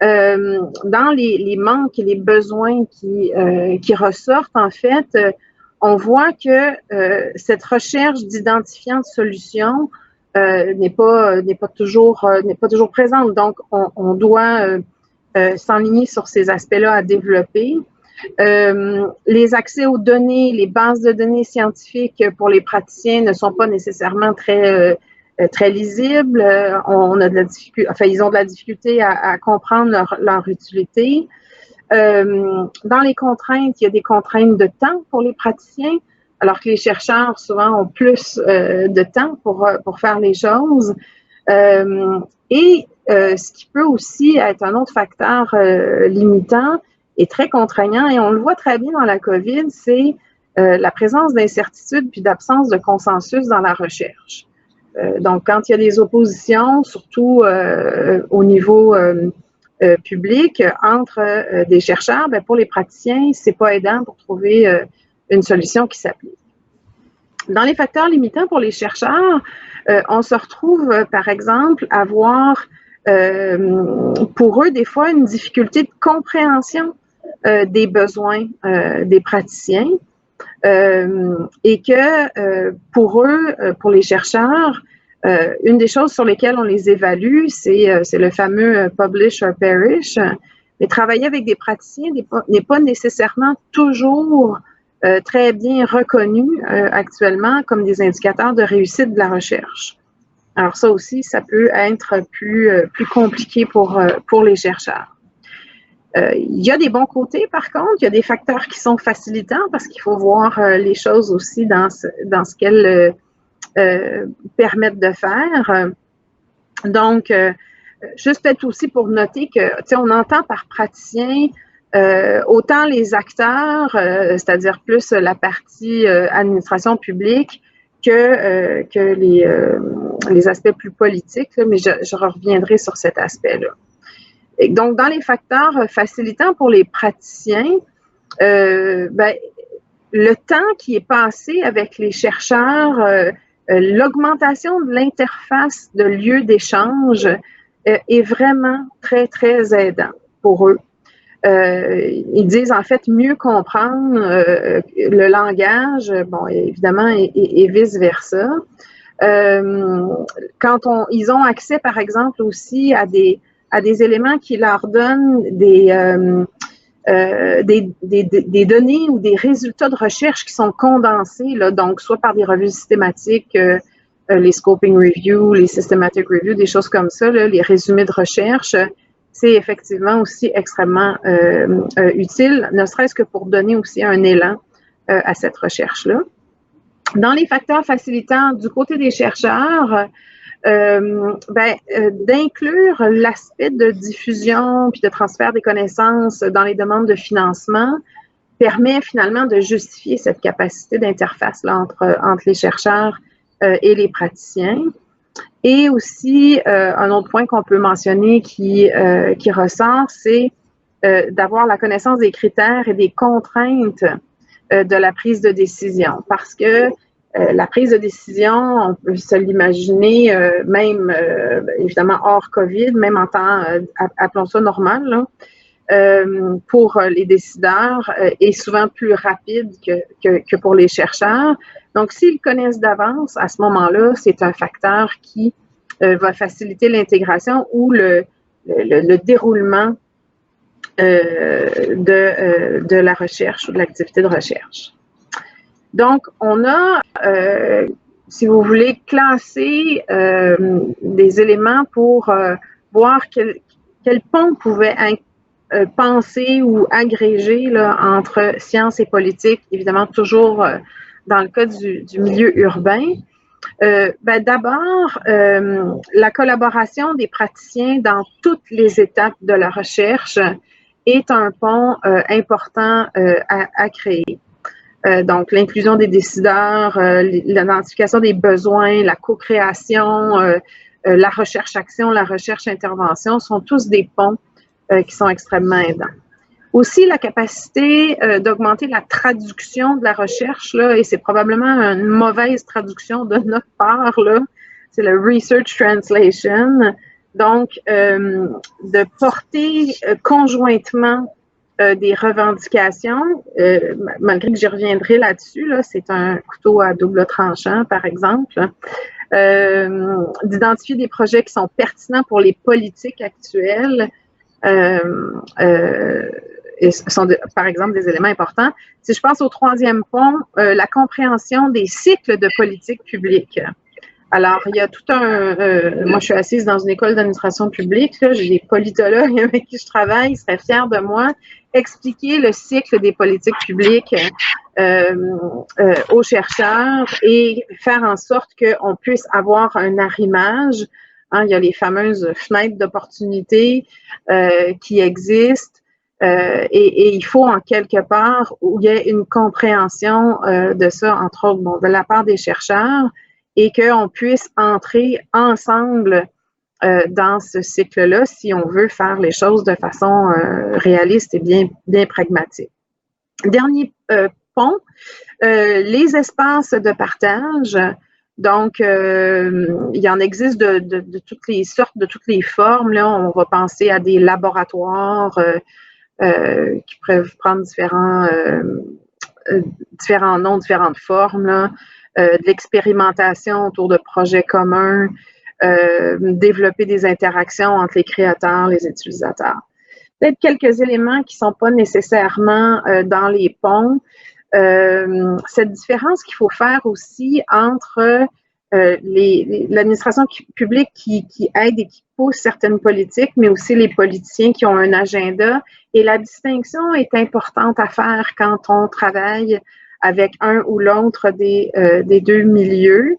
dans les manques et les besoins qui ressortent, en fait, on voit que cette recherche d'identifiants de solutions n'est pas toujours présente. Donc, on doit s'enligner sur ces aspects-là à développer. Les accès aux données, les bases de données scientifiques pour les praticiens ne sont pas nécessairement très lisibles. On a de la difficulté, ils ont de la difficulté à comprendre leur utilité. Dans les contraintes, il y a des contraintes de temps pour les praticiens, alors que les chercheurs souvent ont plus de temps pour faire les choses. Ce qui peut aussi être un autre facteur limitant et très contraignant, et on le voit très bien dans la COVID, c'est la présence d'incertitudes puis d'absence de consensus dans la recherche. Donc, quand il y a des oppositions, surtout au niveau public, entre des chercheurs, pour les praticiens, c'est pas aidant pour trouver une solution qui s'applique. Dans les facteurs limitants pour les chercheurs, on se retrouve, par exemple, à voir pour eux, des fois, une difficulté de compréhension des besoins des praticiens et que pour eux, pour les chercheurs, une des choses sur lesquelles on les évalue, c'est le fameux publish or perish. Mais travailler avec des praticiens n'est pas nécessairement toujours très bien reconnu actuellement comme des indicateurs de réussite de la recherche. Alors ça aussi, ça peut être plus compliqué pour les chercheurs. Il y a des bons côtés, par contre. Il y a des facteurs qui sont facilitants parce qu'il faut voir les choses aussi dans ce qu'elles permettent de faire. Donc, juste peut-être aussi pour noter que, on entend par praticien autant les acteurs, c'est-à-dire plus la partie administration publique, que les aspects plus politiques, mais je reviendrai sur cet aspect-là. Et donc, dans les facteurs facilitants pour les praticiens, le temps qui est passé avec les chercheurs, l'augmentation de l'interface de lieu d'échange est vraiment très, très aidant pour eux. Ils disent en fait mieux comprendre le langage, évidemment, et vice-versa. Quand ils ont accès, par exemple, aussi à des éléments qui leur donnent des données ou des résultats de recherche qui sont condensés, là, donc soit par des revues systématiques, les scoping reviews, les systematic reviews, des choses comme ça, là, les résumés de recherche, c'est effectivement aussi extrêmement utile, ne serait-ce que pour donner aussi un élan à cette recherche-là. Dans les facteurs facilitants du côté des chercheurs, d'inclure l'aspect de diffusion puis de transfert des connaissances dans les demandes de financement permet finalement de justifier cette capacité d'interface là, entre les chercheurs et les praticiens. Et aussi, un autre point qu'on peut mentionner qui ressort, c'est d'avoir la connaissance des critères et des contraintes de la prise de décision. Parce que la prise de décision, on peut se l'imaginer, même évidemment hors COVID, même en temps, appelons ça normal, là, pour les décideurs, est souvent plus rapide que pour les chercheurs. Donc, s'ils connaissent d'avance, à ce moment-là, c'est un facteur qui va faciliter l'intégration ou le déroulement de la recherche ou de l'activité de recherche. Donc, on a, si vous voulez, classé des éléments pour voir quel pont pouvait penser ou agréger là, entre sciences et politique, évidemment toujours dans le cas du milieu urbain. D'abord, la collaboration des praticiens dans toutes les étapes de la recherche est un pont important à créer. Donc, l'inclusion des décideurs, l'identification des besoins, la co-création, la recherche-action, la recherche-intervention sont tous des ponts qui sont extrêmement aidants. Aussi, la capacité d'augmenter la traduction de la recherche, là, et c'est probablement une mauvaise traduction de notre part, là, c'est le research translation. Donc, de porter conjointement des revendications, malgré que j'y reviendrai là-dessus, là, c'est un couteau à double tranchant, par exemple, d'identifier des projets qui sont pertinents pour les politiques actuelles, et sont, par exemple, des éléments importants. Si je pense au troisième pont, la compréhension des cycles de politique publique. Alors, il y a tout moi, je suis assise dans une école d'administration publique, j'ai des politologues avec qui je travaille, ils seraient fiers de moi, expliquer le cycle des politiques publiques aux chercheurs et faire en sorte qu'on puisse avoir un arrimage. Hein, il y a les fameuses fenêtres d'opportunité qui existent et il faut en quelque part où il y ait une compréhension de ça, entre autres, bon, de la part des chercheurs, et qu'on puisse entrer ensemble dans ce cycle-là si on veut faire les choses de façon réaliste et bien pragmatique. Dernier pont, les espaces de partage. Donc, il y en existe de toutes les sortes, de toutes les formes. Là, on va penser à des laboratoires qui peuvent prendre différents noms, différentes formes, là. De l'expérimentation autour de projets communs, développer des interactions entre les créateurs, les utilisateurs. Peut-être quelques éléments qui ne sont pas nécessairement dans les ponts. Cette différence qu'il faut faire aussi entre l'administration publique qui aide et qui pousse certaines politiques, mais aussi les politiciens qui ont un agenda. Et la distinction est importante à faire quand on travaille avec un ou l'autre des deux milieux.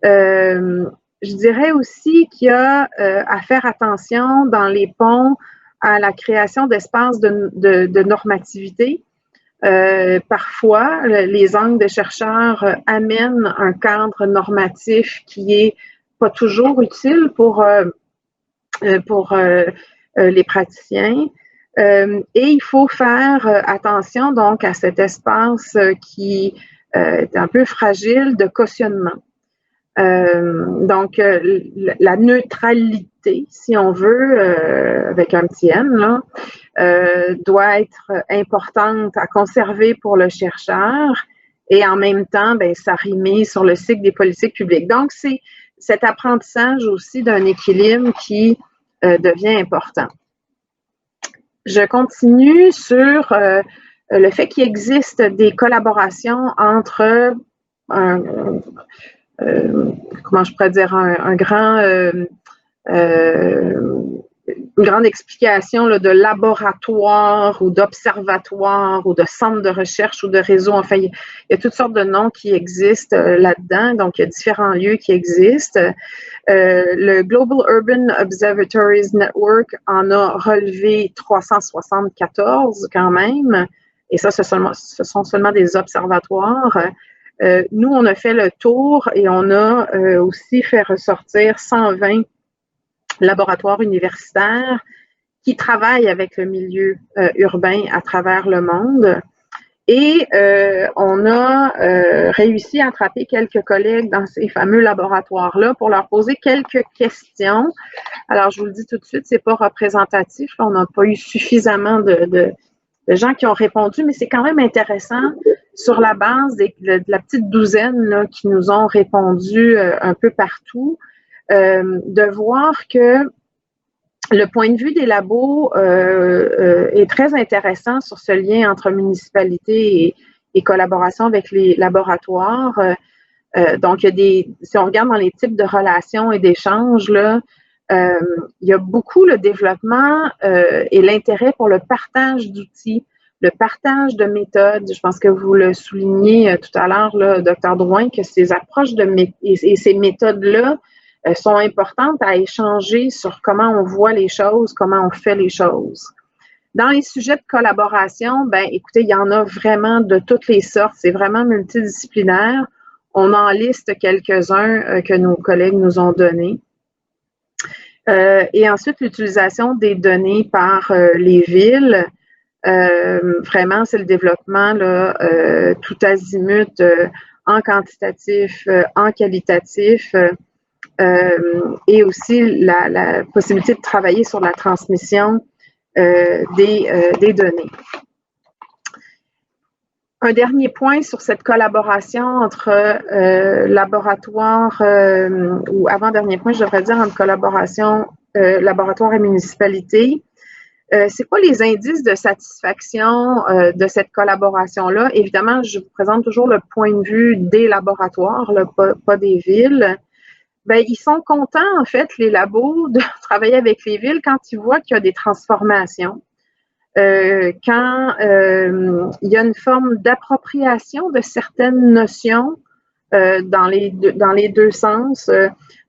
Je dirais aussi qu'il y a à faire attention dans les ponts à la création d'espaces de normativité. Parfois, les angles de chercheurs amènent un cadre normatif qui est pas toujours utile pour les praticiens. Et il faut faire attention donc à cet espace qui est un peu fragile de cautionnement. Donc, la neutralité, si on veut, avec un petit N, là, doit être importante à conserver pour le chercheur et en même temps, ben, s'arrimer sur le cycle des politiques publiques. Donc, c'est cet apprentissage aussi d'un équilibre qui devient important. Je continue sur le fait qu'il existe des collaborations entre comment je pourrais dire, une grande explication là, de laboratoire ou d'observatoire ou de centre de recherche ou de réseau. Enfin, il y a toutes sortes de noms qui existent là-dedans. Donc, il y a différents lieux qui existent. Le Global Urban Observatories Network en a relevé 374 quand même. Et ça, ce sont seulement des observatoires. Nous, on a fait le tour et on a aussi fait ressortir 120 laboratoires universitaires qui travaillent avec le milieu urbain à travers le monde. Et on a réussi à attraper quelques collègues dans ces fameux laboratoires-là pour leur poser quelques questions. Alors, je vous le dis tout de suite, c'est pas représentatif. On n'a pas eu suffisamment de gens qui ont répondu, mais c'est quand même intéressant sur la base de la petite douzaine là, qui nous ont répondu un peu partout, de voir que le point de vue des labos est très intéressant sur ce lien entre municipalité et collaboration avec les laboratoires. Donc, si on regarde dans les types de relations et d'échanges, là, il y a beaucoup le développement et l'intérêt pour le partage d'outils, le partage de méthodes. Je pense que vous le soulignez tout à l'heure, Dr. Drouin, que ces approches et ces méthodes-là sont importantes à échanger sur comment on voit les choses, comment on fait les choses. Dans les sujets de collaboration, ben, écoutez, il y en a vraiment de toutes les sortes. C'est vraiment multidisciplinaire. On en liste quelques-uns que nos collègues nous ont donnés. Et ensuite, l'utilisation des données par les villes. Vraiment, c'est le développement là, tout azimut en quantitatif, en qualitatif, et aussi la possibilité de travailler sur la transmission des données. Un dernier point sur cette collaboration entre laboratoire, ou avant-dernier point, je devrais dire, entre collaboration laboratoire et municipalité. C'est quoi les indices de satisfaction de cette collaboration-là? Évidemment, je vous présente toujours le point de vue des laboratoires, là, pas des villes. Ben, ils sont contents, en fait, les labos, de travailler avec les villes quand ils voient qu'il y a des transformations. Quand il y a une forme d'appropriation de certaines notions dans les deux sens,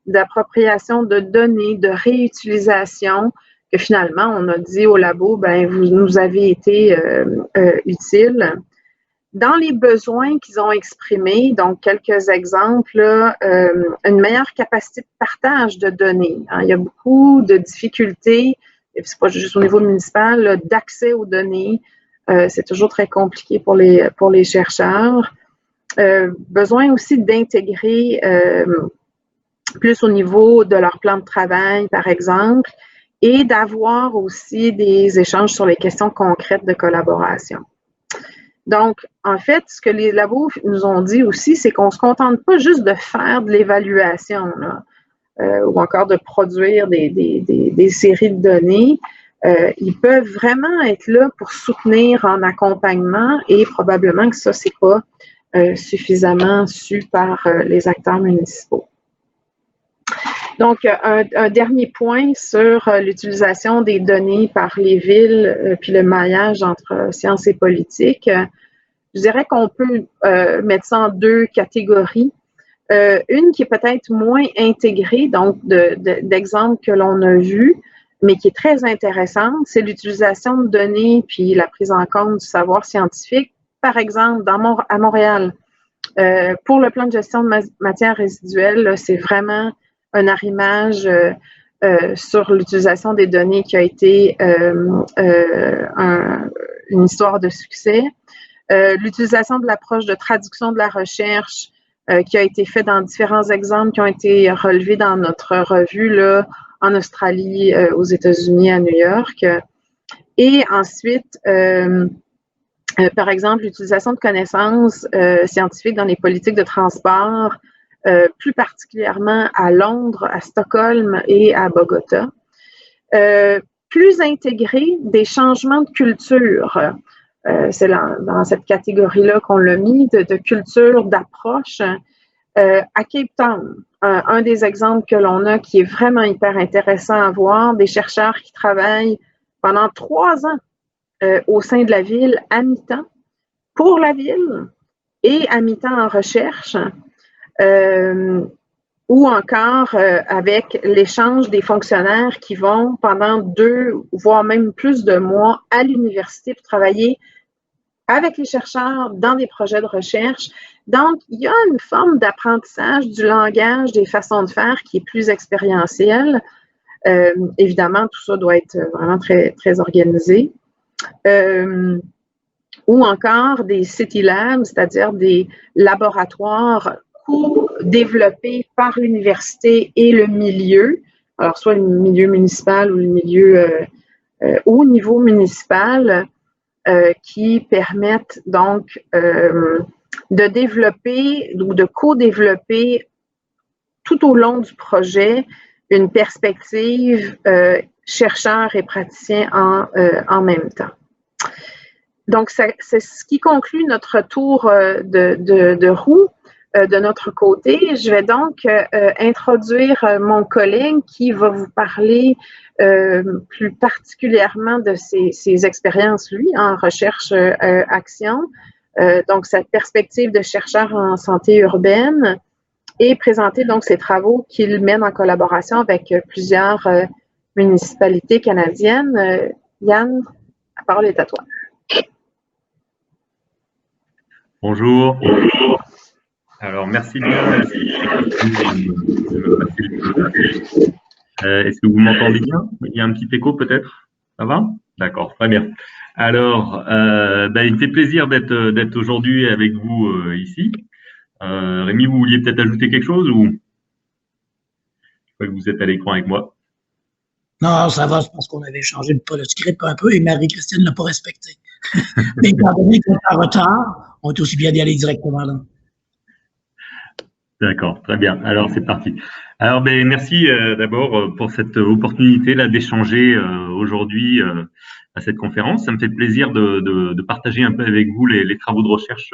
d'appropriation de données, de réutilisation, que finalement, on a dit au labo, ben vous nous avez été utiles. Dans les besoins qu'ils ont exprimés, donc quelques exemples, là, une meilleure capacité de partage de données. Hein, il y a beaucoup de difficultés, c'est pas juste au niveau municipal, d'accès aux données. C'est toujours très compliqué pour les chercheurs. Besoin aussi d'intégrer plus au niveau de leur plan de travail, par exemple, et d'avoir aussi des échanges sur les questions concrètes de collaboration. Donc, en fait, ce que les labos nous ont dit aussi, c'est qu'on ne se contente pas juste de faire de l'évaluation, ou encore de produire des séries de données. Ils peuvent vraiment être là pour soutenir en accompagnement et probablement que ça, c'est pas suffisamment su par les acteurs municipaux. Donc, un dernier point sur l'utilisation des données par les villes, puis le maillage entre sciences et politique. Je dirais qu'on peut mettre ça en deux catégories. Une qui est peut-être moins intégrée, donc d'exemples que l'on a vus, mais qui est très intéressante, c'est l'utilisation de données puis la prise en compte du savoir scientifique. Par exemple, à Montréal, pour le plan de gestion de matières résiduelles, c'est vraiment un arrimage sur l'utilisation des données qui a été une histoire de succès. L'utilisation de l'approche de traduction de la recherche qui a été fait dans différents exemples qui ont été relevés dans notre revue là, en Australie, aux États-Unis, à New York. Et ensuite, par exemple, l'utilisation de connaissances scientifiques dans les politiques de transport, plus particulièrement à Londres, à Stockholm et à Bogota. Plus intégré des changements de culture. C'est dans cette catégorie-là qu'on l'a mis, de culture, d'approche. À Cape Town, un des exemples que l'on a qui est vraiment hyper intéressant à voir, des chercheurs qui travaillent pendant 3 ans au sein de la ville à mi-temps, pour la ville et à mi-temps en recherche, ou encore avec l'échange des fonctionnaires qui vont pendant 2, voire même plus de mois à l'université pour travailler avec les chercheurs dans des projets de recherche. Donc, il y a une forme d'apprentissage du langage, des façons de faire qui est plus expérientielle. Évidemment, tout ça doit être vraiment très, très organisé. Ou encore des city labs, c'est-à-dire des laboratoires co-développés par l'université et le milieu, alors soit le milieu municipal ou le milieu au niveau municipal, qui permettent donc de développer ou de co-développer tout au long du projet une perspective chercheur et praticien en même temps. Donc, c'est ce qui conclut notre tour de roue de notre côté. Je vais donc introduire mon collègue qui va vous parler plus particulièrement de ses expériences, lui, en recherche-action. Donc, cette perspective de chercheur en santé urbaine et présenter donc ses travaux qu'il mène en collaboration avec plusieurs municipalités canadiennes. Yann, la parole est à toi. Bonjour. Alors, merci bien de me passer le micro. Est-ce que vous m'entendez bien? Il y a un petit écho peut-être? Ça va? D'accord, très bien. Alors, il me fait plaisir d'être aujourd'hui avec vous ici. Rémi, vous vouliez peut-être ajouter quelque chose ou je crois que vous êtes à l'écran avec moi? Non, ça va, je pense qu'on avait changé le script un peu et Marie-Christine ne l'a pas respecté. Mais étant donné qu'on est en retard, on est aussi bien d'y aller directement là. D'accord, très bien. Alors, c'est parti. Alors, merci d'abord pour cette opportunité là d'échanger aujourd'hui à cette conférence. Ça me fait plaisir de partager un peu avec vous les travaux de recherche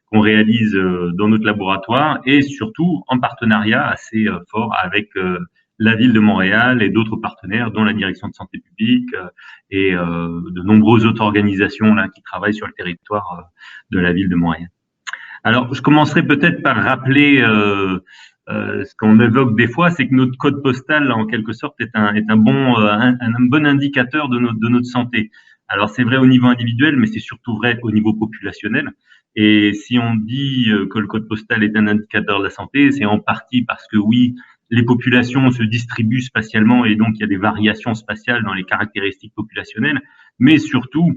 qu'on réalise dans notre laboratoire et surtout en partenariat assez fort avec la ville de Montréal et d'autres partenaires, dont la direction de santé publique et de nombreuses autres organisations là qui travaillent sur le territoire de la ville de Montréal. Alors, je commencerai peut-être par rappeler ce qu'on évoque des fois, c'est que notre code postal, en quelque sorte, est un bon indicateur de notre santé. Alors, c'est vrai au niveau individuel, mais c'est surtout vrai au niveau populationnel. Et si on dit que le code postal est un indicateur de la santé, c'est en partie parce que oui, les populations se distribuent spatialement et donc il y a des variations spatiales dans les caractéristiques populationnelles, mais surtout,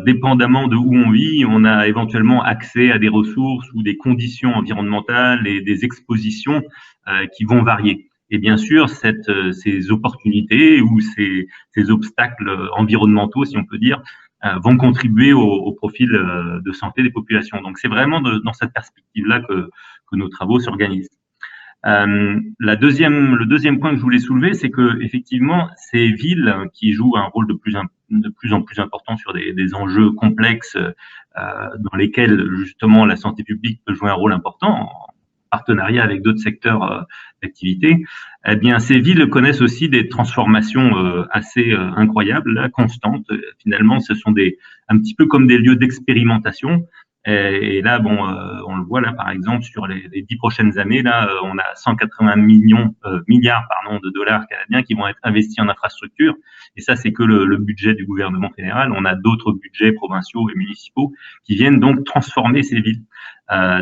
dépendamment de où on vit, on a éventuellement accès à des ressources ou des conditions environnementales et des expositions qui vont varier. Et bien sûr, ces opportunités ou ces obstacles environnementaux, si on peut dire, vont contribuer au profil de santé des populations. Donc, c'est vraiment dans cette perspective-là que nos travaux s'organisent. Le deuxième point que je voulais soulever, c'est que effectivement, ces villes qui jouent un rôle de plus en plus important sur des enjeux complexes dans lesquels justement la santé publique peut jouer un rôle important en partenariat avec d'autres secteurs d'activité, eh bien ces villes connaissent aussi des transformations assez incroyables, là, constantes. Finalement, ce sont un petit peu comme des lieux d'expérimentation. Et là, on le voit là, par exemple, sur les 10 prochaines années, là, on a 180 milliards de dollars canadiens qui vont être investis en infrastructure. Et ça, c'est que le budget du gouvernement fédéral. On a d'autres budgets provinciaux et municipaux qui viennent donc transformer ces villes.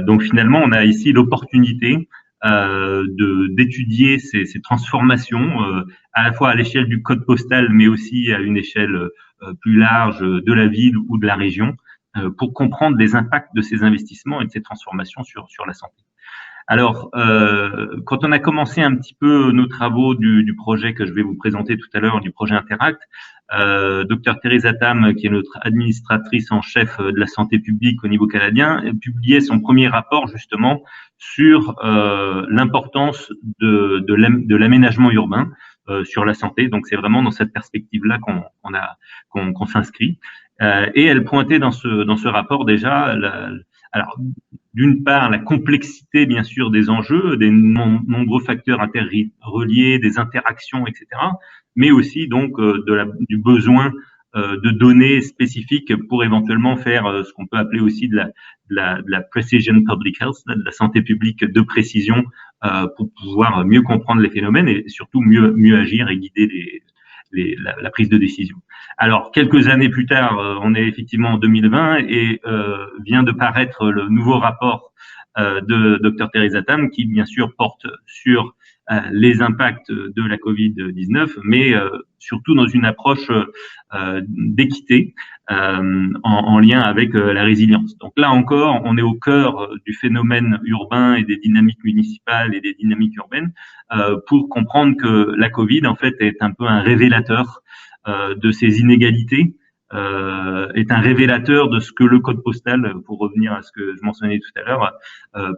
Donc finalement, on a ici l'opportunité d'étudier ces transformations à la fois à l'échelle du code postal, mais aussi à une échelle plus large de la ville ou de la région, pour comprendre les impacts de ces investissements et de ces transformations sur la santé. Alors, quand on a commencé un petit peu nos travaux du projet que je vais vous présenter tout à l'heure, du projet Interact, Dr Theresa Tam, qui est notre administratrice en chef de la santé publique au niveau canadien, publiait son premier rapport justement sur l'importance de l'aménagement urbain sur la santé. Donc, c'est vraiment dans cette perspective-là qu'on s'inscrit. Et elle pointait dans ce rapport déjà, alors d'une part la complexité bien sûr des enjeux, des nombreux facteurs interreliés, des interactions, etc., mais aussi donc du besoin de données spécifiques pour éventuellement faire ce qu'on peut appeler aussi de la precision public health, de la santé publique de précision, pour pouvoir mieux comprendre les phénomènes et surtout mieux agir et guider la prise de décision. Alors, quelques années plus tard, on est effectivement en 2020 et vient de paraître le nouveau rapport de Dr Theresa Tam qui, bien sûr, porte sur les impacts de la Covid-19, mais surtout dans une approche d'équité en lien avec la résilience. Donc là encore, on est au cœur du phénomène urbain et des dynamiques municipales et des dynamiques urbaines pour comprendre que la Covid, en fait, est un peu un révélateur de ces inégalités, est un révélateur de ce que le code postal, pour revenir à ce que je mentionnais tout à l'heure,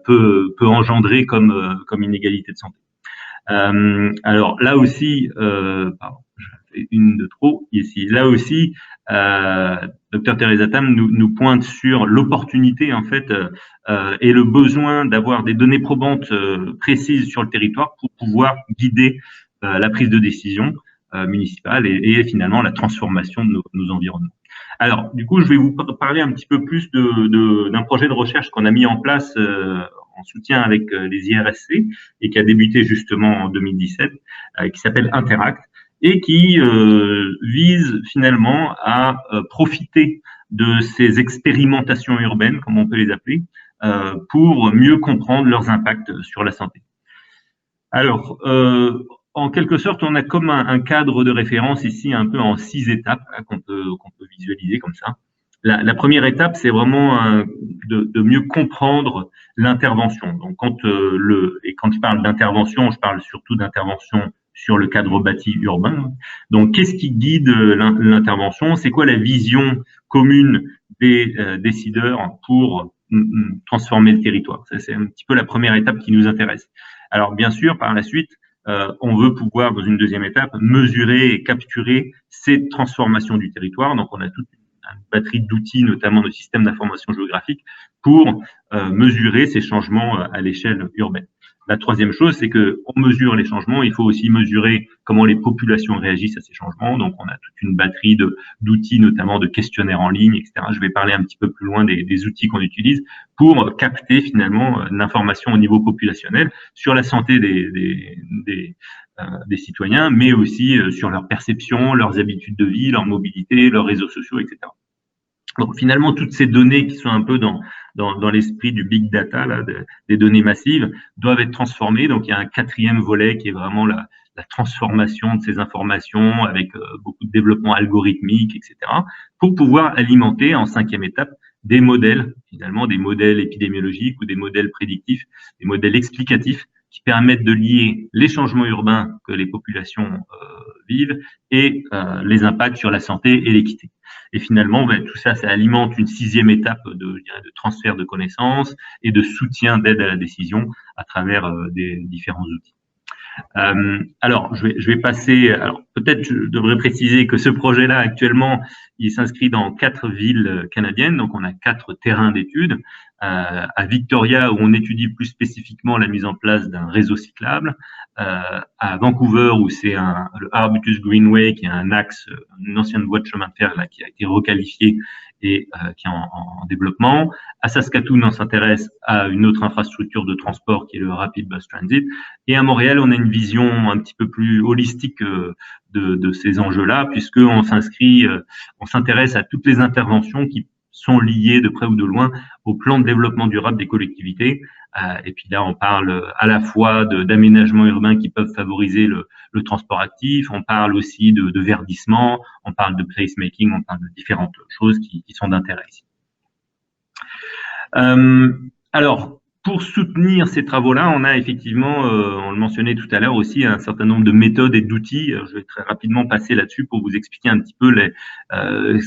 peut engendrer comme inégalité de santé. Alors là aussi, pardon, j'ai fait une de trop ici. Là aussi, Dr Theresa Tam nous pointe sur l'opportunité en fait et le besoin d'avoir des données probantes précises sur le territoire pour pouvoir guider la prise de décision municipale et finalement la transformation de nos environnements. Alors, du coup, je vais vous parler un petit peu plus d'un projet de recherche qu'on a mis en place en soutien avec les IRSC et qui a débuté justement en 2017, qui s'appelle Interact et qui vise finalement à profiter de ces expérimentations urbaines, comme on peut les appeler, pour mieux comprendre leurs impacts sur la santé. Alors, en quelque sorte, on a comme un cadre de référence ici, un peu en 6 étapes qu'on peut visualiser comme ça. La première étape, c'est vraiment de mieux comprendre l'intervention. Donc, quand je parle d'intervention, je parle surtout d'intervention sur le cadre bâti urbain. Donc, qu'est-ce qui guide l'intervention? C'est quoi la vision commune des décideurs pour transformer le territoire? Ça, c'est un petit peu la première étape qui nous intéresse. Alors, bien sûr, par la suite, on veut pouvoir, dans une deuxième étape, mesurer et capturer ces transformations du territoire. Donc, on a toute une batterie d'outils, notamment de systèmes d'information géographique, pour mesurer ces changements à l'échelle urbaine. La troisième chose, c'est que on mesure les changements, il faut aussi mesurer comment les populations réagissent à ces changements. Donc, on a toute une batterie d'outils, notamment de questionnaires en ligne, etc. Je vais parler un petit peu plus loin des outils qu'on utilise pour capter finalement l'information au niveau populationnel sur la santé des citoyens, mais aussi sur leur perception, leurs habitudes de vie, leur mobilité, leurs réseaux sociaux, etc. Donc finalement, toutes ces données qui sont un peu dans l'esprit du big data, là, des données massives, doivent être transformées. Donc il y a un quatrième volet qui est vraiment la transformation de ces informations avec beaucoup de développement algorithmique, etc., pour pouvoir alimenter en cinquième étape des modèles, finalement des modèles épidémiologiques ou des modèles prédictifs, des modèles explicatifs qui permettent de lier les changements urbains que les populations vivent et les impacts sur la santé et l'équité. Et finalement, tout ça, ça alimente une sixième étape de transfert de connaissances et de soutien d'aide à la décision à travers des différents outils. Alors, je vais passer. Alors, peut-être je devrais préciser que ce projet-là, actuellement, il s'inscrit dans 4 villes canadiennes. Donc, on a 4 terrains d'études. À Victoria, où on étudie plus spécifiquement la mise en place d'un réseau cyclable. À Vancouver, où c'est le Arbutus Greenway, qui est un axe, une ancienne voie de chemin de fer là, qui a été requalifiée et qui est en développement. À Saskatoon, on s'intéresse à une autre infrastructure de transport qui est le Rapid Bus Transit. Et à Montréal, on a une vision un petit peu plus holistique de ces enjeux-là, puisqu'on on s'intéresse à toutes les interventions qui sont liées de près ou de loin au plan de développement durable des collectivités. Et puis là, on parle à la fois d'aménagements urbains qui peuvent favoriser le transport actif, on parle aussi de verdissement, on parle de placemaking, on parle de différentes choses qui sont d'intérêt ici. Alors, pour soutenir ces travaux-là, on a effectivement, on le mentionnait tout à l'heure aussi, un certain nombre de méthodes et d'outils. Je vais très rapidement passer là-dessus pour vous expliquer un petit peu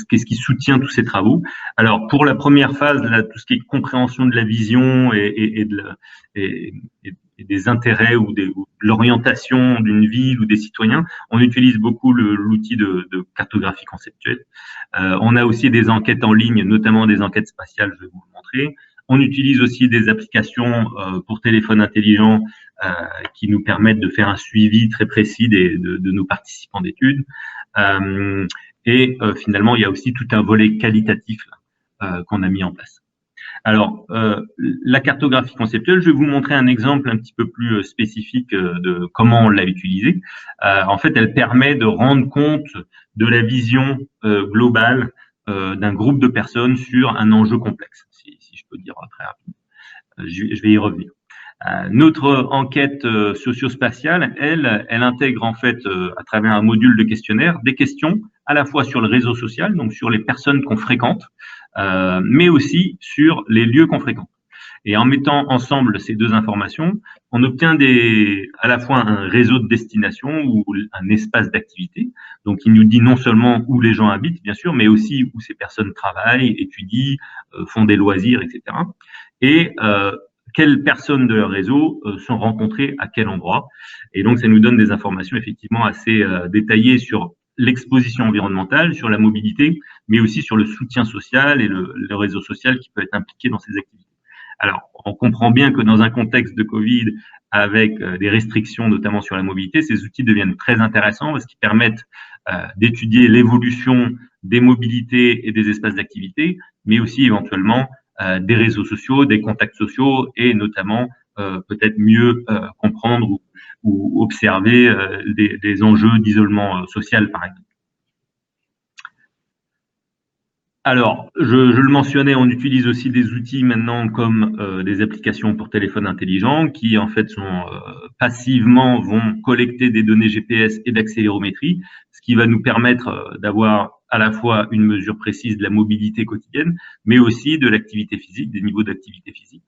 qu'est-ce qui soutient tous ces travaux. Alors, pour la première phase, là, tout ce qui est compréhension de la vision et des intérêts ou de l'orientation d'une ville ou des citoyens, on utilise beaucoup l'outil de cartographie conceptuelle. On a aussi des enquêtes en ligne, notamment des enquêtes spatiales, je vais vous le montrer. On utilise aussi des applications pour téléphone intelligent qui nous permettent de faire un suivi très précis de nos participants d'études. Finalement, il y a aussi tout un volet qualitatif qu'on a mis en place. Alors, la cartographie conceptuelle, je vais vous montrer un exemple un petit peu plus spécifique de comment on l'a utilisée. En fait, elle permet de rendre compte de la vision globale d'un groupe de personnes sur un enjeu complexe, si je peux dire très rapidement. Je vais y revenir. Notre enquête socio-spatiale, elle intègre en fait, à travers un module de questionnaire, des questions à la fois sur le réseau social, donc sur les personnes qu'on fréquente, mais aussi sur les lieux qu'on fréquente. Et en mettant ensemble ces deux informations, on obtient à la fois un réseau de destination ou un espace d'activité. Donc, il nous dit non seulement où les gens habitent, bien sûr, mais aussi où ces personnes travaillent, étudient, font des loisirs, etc. Et quelles personnes de leur réseau sont rencontrées à quel endroit. Et donc, ça nous donne des informations effectivement assez détaillées sur l'exposition environnementale, sur la mobilité, mais aussi sur le soutien social et le réseau social qui peut être impliqué dans ces activités. Alors, on comprend bien que dans un contexte de Covid, avec des restrictions, notamment sur la mobilité, ces outils deviennent très intéressants parce qu'ils permettent d'étudier l'évolution des mobilités et des espaces d'activité, mais aussi éventuellement des réseaux sociaux, des contacts sociaux et notamment peut-être mieux comprendre ou observer des enjeux d'isolement social, par exemple. Alors, je le mentionnais, on utilise aussi des outils maintenant comme des applications pour téléphone intelligent qui en fait sont passivement vont collecter des données GPS et d'accélérométrie, ce qui va nous permettre d'avoir à la fois une mesure précise de la mobilité quotidienne, mais aussi de l'activité physique, des niveaux d'activité physique.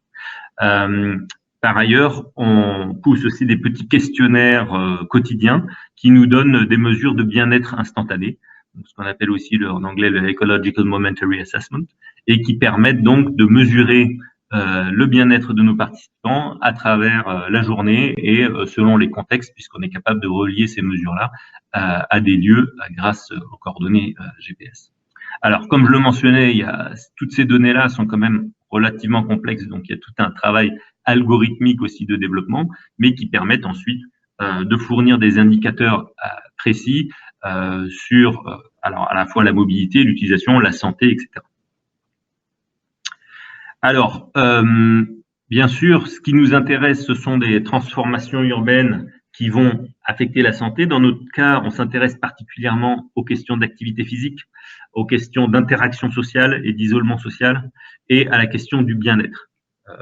Par ailleurs, on pousse aussi des petits questionnaires quotidiens qui nous donnent des mesures de bien-être instantanées, ce qu'on appelle aussi en anglais le Ecological Momentary Assessment, et qui permettent donc de mesurer le bien-être de nos participants à travers la journée et selon les contextes, puisqu'on est capable de relier ces mesures-là à des lieux grâce aux coordonnées GPS. Alors, comme je le mentionnais, toutes ces données-là sont quand même relativement complexes, donc il y a tout un travail algorithmique aussi de développement, mais qui permettent ensuite de fournir des indicateurs précis sur alors à la fois la mobilité, l'utilisation, la santé, etc. Alors, bien sûr, ce qui nous intéresse, ce sont des transformations urbaines qui vont affecter la santé. Dans notre cas, on s'intéresse particulièrement aux questions d'activité physique, aux questions d'interaction sociale et d'isolement social, et à la question du bien-être.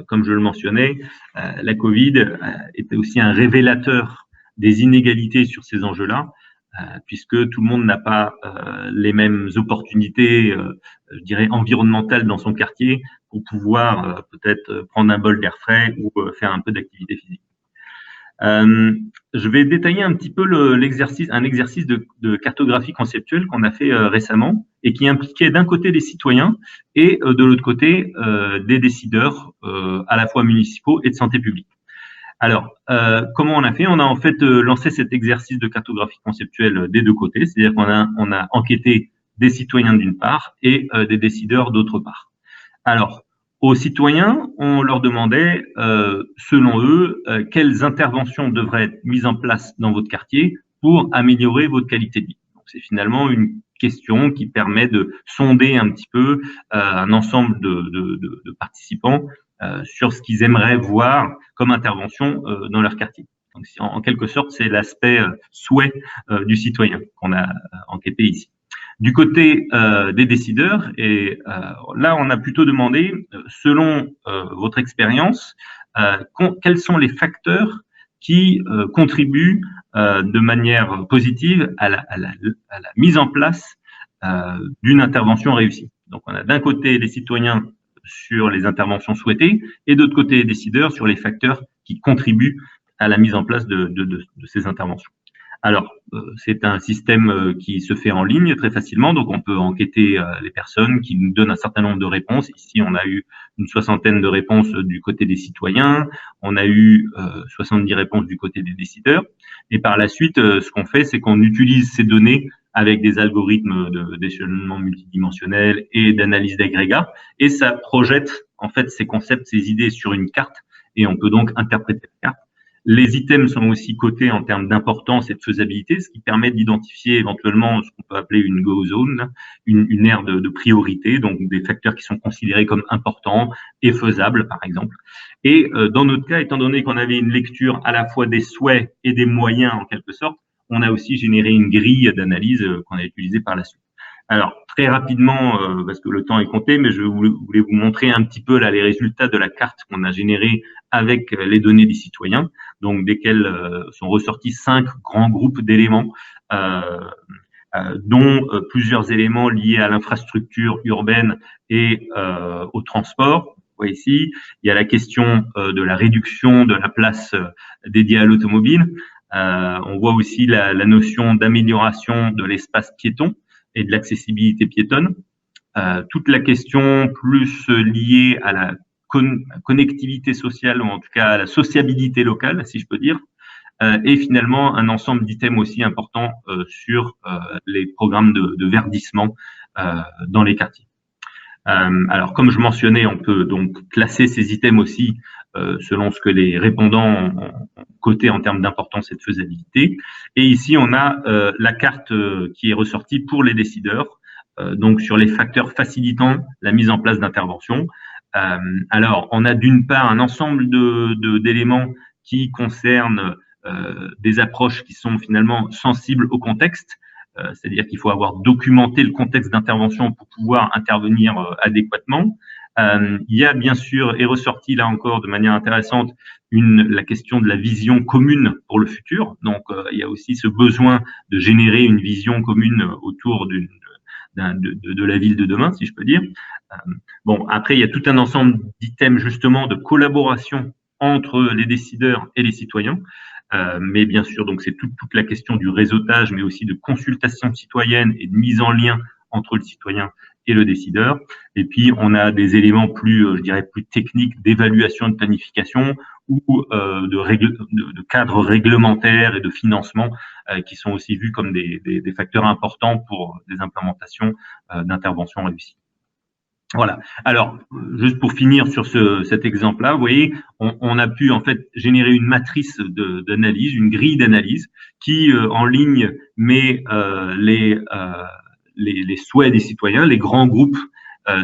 Comme je le mentionnais, la Covid était aussi un révélateur des inégalités sur ces enjeux-là, puisque tout le monde n'a pas les mêmes opportunités, je dirais, environnementales dans son quartier pour pouvoir peut-être prendre un bol d'air frais ou faire un peu d'activité physique. Je vais détailler un petit peu un exercice de cartographie conceptuelle qu'on a fait récemment et qui impliquait d'un côté des citoyens et de l'autre côté des décideurs à la fois municipaux et de santé publique. Alors, comment on a fait? On a en fait lancé cet exercice de cartographie conceptuelle des deux côtés, c'est-à-dire qu'on a enquêté des citoyens d'une part et des décideurs d'autre part. Alors, aux citoyens, on leur demandait, selon eux, quelles interventions devraient être mises en place dans votre quartier pour améliorer votre qualité de vie. Donc, c'est finalement une question qui permet de sonder un petit peu un ensemble de participants sur ce qu'ils aimeraient voir comme intervention dans leur quartier. Donc, en quelque sorte, c'est l'aspect souhait du citoyen qu'on a enquêté ici. Du côté des décideurs, et là, on a plutôt demandé, selon votre expérience, quels sont les facteurs qui contribuent de manière positive à la mise en place d'une intervention réussie. Donc, on a d'un côté les citoyens sur les interventions souhaitées et d'autre côté les décideurs sur les facteurs qui contribuent à la mise en place de ces interventions. Alors, c'est un système qui se fait en ligne très facilement, donc on peut enquêter les personnes qui nous donnent un certain nombre de réponses. Ici, on a eu une 60aine de réponses du côté des citoyens, on a eu 70 réponses du côté des décideurs. Et par la suite, ce qu'on fait, c'est qu'on utilise ces données avec des algorithmes d'échelonnement multidimensionnel et d'analyse d'agrégats, et ça projette en fait ces concepts, ces idées sur une carte, et on peut donc interpréter la carte. Les items sont aussi cotés en termes d'importance et de faisabilité, ce qui permet d'identifier éventuellement ce qu'on peut appeler une go zone, une aire de priorité, donc des facteurs qui sont considérés comme importants et faisables, par exemple. Et dans notre cas, étant donné qu'on avait une lecture à la fois des souhaits et des moyens en quelque sorte, on a aussi généré une grille d'analyse qu'on a utilisée par la suite. Alors, très rapidement, parce que le temps est compté, mais je voulais vous montrer un petit peu là les résultats de la carte qu'on a générée avec les données des citoyens, donc desquels sont ressortis 5 grands groupes d'éléments, dont plusieurs éléments liés à l'infrastructure urbaine et au transport. Vous voyez ici, il y a la question de la réduction de la place dédiée à l'automobile. On voit aussi la notion d'amélioration de l'espace piéton et de l'accessibilité piétonne. Toute la question plus liée à la connectivité sociale, ou en tout cas à la sociabilité locale, si je peux dire, et finalement un ensemble d'items aussi importants sur les programmes de verdissement dans les quartiers. Alors, comme je mentionnais, on peut donc classer ces items aussi selon ce que les répondants ont coté en termes d'importance et de faisabilité. Et ici, on a la carte qui est ressortie pour les décideurs, donc sur les facteurs facilitant la mise en place d'interventions. Alors, on a d'une part un ensemble d'éléments qui concernent des approches qui sont finalement sensibles au contexte, c'est-à-dire qu'il faut avoir documenté le contexte d'intervention pour pouvoir intervenir adéquatement. Il y a bien sûr, est ressorti là encore de manière intéressante, la question de la vision commune pour le futur. Donc, il y a aussi ce besoin de générer une vision commune autour de la ville de demain, si je peux dire. Bon, après, il y a tout un ensemble d'items justement de collaboration entre les décideurs et les citoyens. Mais bien sûr, donc c'est toute la question du réseautage, mais aussi de consultation citoyenne et de mise en lien entre le citoyen et le décideur. Et puis, on a des éléments plus, je dirais, plus techniques d'évaluation de planification ou de cadres réglementaires et de financement qui sont aussi vus comme des facteurs importants pour des implémentations d'intervention réussies. Voilà. Alors, juste pour finir sur cet exemple-là, vous voyez, on a pu en fait générer une matrice d'analyse, une grille d'analyse qui, en ligne, met les souhaits des citoyens, les grands groupes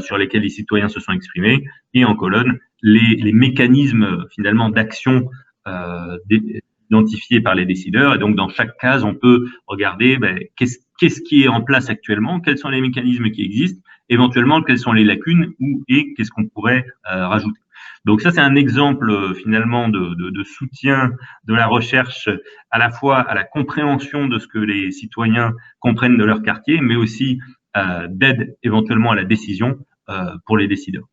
sur lesquels les citoyens se sont exprimés, et en colonne, les mécanismes finalement d'action identifiés par les décideurs. Et donc, dans chaque case, on peut regarder qu'est-ce qui est en place actuellement, quels sont les mécanismes qui existent, éventuellement, quelles sont les lacunes et qu'est-ce qu'on pourrait rajouter. Donc ça, c'est un exemple finalement de soutien de la recherche à la fois à la compréhension de ce que les citoyens comprennent de leur quartier, mais aussi d'aide éventuellement à la décision pour les décideurs.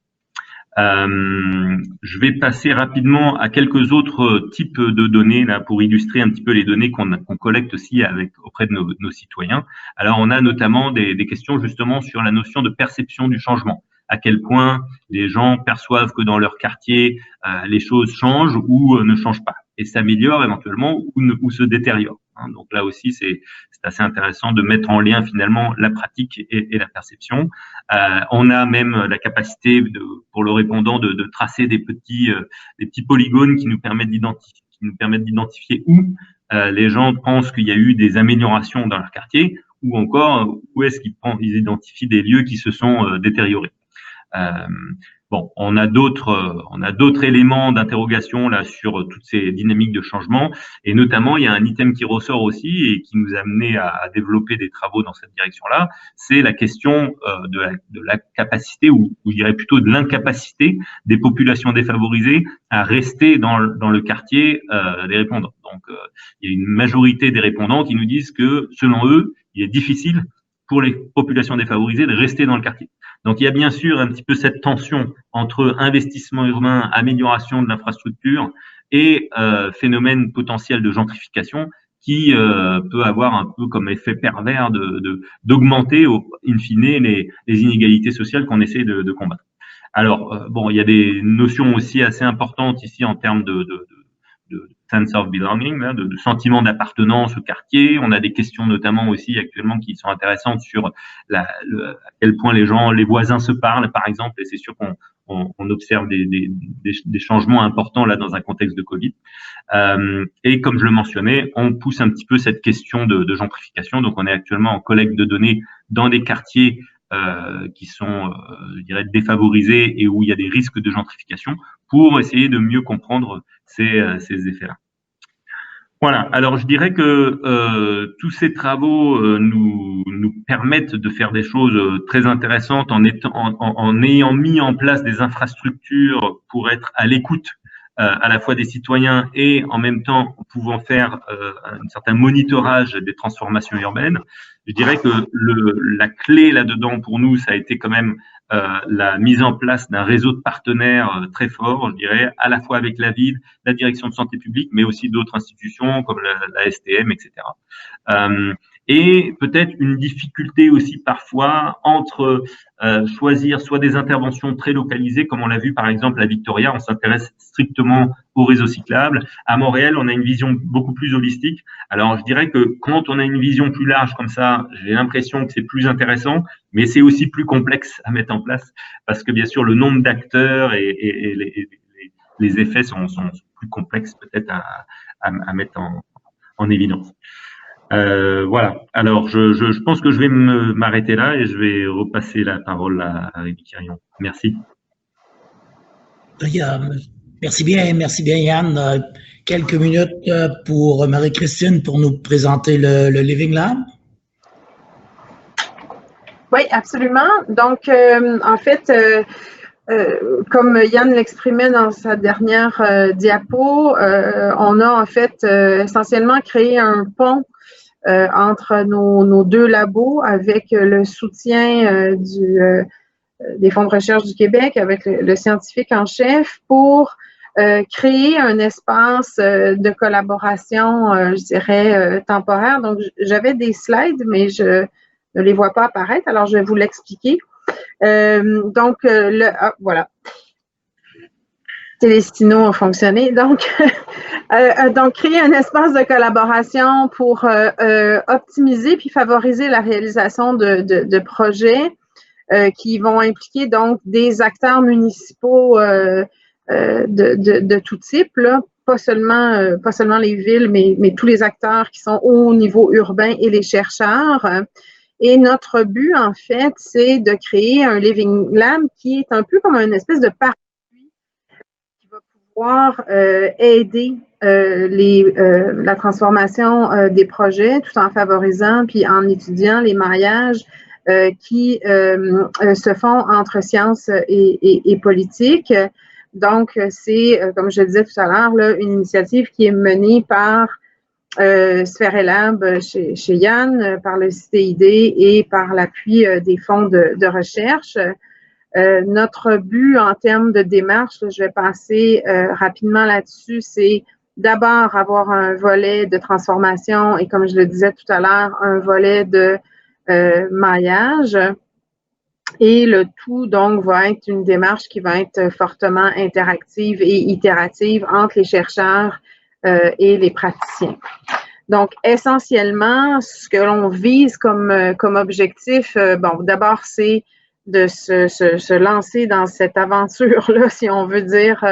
Je vais passer rapidement à quelques autres types de données là pour illustrer un petit peu les données qu'on collecte aussi auprès de nos citoyens. Alors, on a notamment des questions justement sur la notion de perception du changement. À quel point les gens perçoivent que dans leur quartier, les choses changent ou ne changent pas et s'améliorent éventuellement ou se détériorent. Donc là aussi, c'est assez intéressant de mettre en lien finalement la pratique et la perception. On a même la capacité pour le répondant de tracer des petits polygones qui nous permettent d'identifier où les gens pensent qu'il y a eu des améliorations dans leur quartier ou encore où est-ce qu'ils identifient des lieux qui se sont détériorés. Bon, on a d'autres éléments d'interrogation là sur toutes ces dynamiques de changement, et notamment il y a un item qui ressort aussi et qui nous a amené à développer des travaux dans cette direction-là, c'est la question de la capacité ou je dirais plutôt de l'incapacité des populations défavorisées à rester dans le quartier des répondants. Donc il y a une majorité des répondants qui nous disent que selon eux, il est difficile pour les populations défavorisées de rester dans le quartier. Donc, il y a bien sûr un petit peu cette tension entre investissement urbain, amélioration de l'infrastructure et phénomène potentiel de gentrification qui peut avoir un peu comme effet pervers d'augmenter, in fine, les inégalités sociales qu'on essaie de combattre. Alors, bon, il y a des notions aussi assez importantes ici en termes de sense of belonging, de sentiment d'appartenance au quartier. On a des questions notamment aussi actuellement qui sont intéressantes sur à quel point les voisins se parlent, par exemple, et c'est sûr qu'on observe des changements importants là dans un contexte de Covid. Et comme je le mentionnais, on pousse un petit peu cette question de gentrification. Donc, on est actuellement en collecte de données dans des quartiers qui sont, je dirais, défavorisés et où il y a des risques de gentrification pour essayer de mieux comprendre ces effets-là. Voilà. Alors, je dirais que tous ces travaux nous permettent de faire des choses très intéressantes en ayant mis en place des infrastructures pour être à l'écoute à la fois des citoyens et en même temps pouvant faire un certain monitorage des transformations urbaines. Je dirais que la clé là-dedans pour nous, ça a été quand même la mise en place d'un réseau de partenaires très fort, je dirais, à la fois avec la ville, la direction de santé publique, mais aussi d'autres institutions comme la STM, etc. Et peut-être une difficulté aussi parfois entre choisir soit des interventions très localisées, comme on l'a vu par exemple à Victoria, on s'intéresse strictement au réseau cyclable. À Montréal, on a une vision beaucoup plus holistique. Alors je dirais que quand on a une vision plus large comme ça, j'ai l'impression que c'est plus intéressant, mais c'est aussi plus complexe à mettre en place parce que bien sûr le nombre d'acteurs et les effets sont plus complexes peut-être à mettre en évidence. Voilà. Alors, je pense que je vais m'arrêter là et je vais repasser la parole à Rémi Quirion. Merci. Merci bien, Yann. Quelques minutes pour Marie-Christine pour nous présenter le Living Lab. Oui, absolument. Donc, en fait, comme Yann l'exprimait dans sa dernière diapo, on a en fait essentiellement créé un pont entre nos deux labos avec le soutien des fonds de recherche du Québec, avec le scientifique en chef, pour créer un espace de collaboration, je dirais, temporaire. Donc, j'avais des slides, mais je ne les vois pas apparaître, alors je vais vous l'expliquer. Voilà. Télestino a fonctionné. Donc, créer un espace de collaboration pour optimiser puis favoriser la réalisation de projets qui vont impliquer donc des acteurs municipaux de tout type, là, pas seulement les villes, mais tous les acteurs qui sont au niveau urbain et les chercheurs. Et notre but, en fait, c'est de créer un Living Lab qui est un peu comme une espèce de parapluie qui va pouvoir aider la transformation des projets tout en favorisant puis en étudiant les mariages qui se font entre sciences et politique. Donc, c'est, comme je le disais tout à l'heure, une initiative qui est menée par Sphère et Lab chez Yann, par le CID et par l'appui des fonds de recherche. Notre but en termes de démarche, je vais passer rapidement là-dessus, c'est d'abord avoir un volet de transformation et, comme je le disais tout à l'heure, un volet de maillage. Et le tout, donc, va être une démarche qui va être fortement interactive et itérative entre les chercheurs et les praticiens. Donc, essentiellement, ce que l'on vise comme objectif, d'abord, c'est de se lancer dans cette aventure-là, si on veut dire,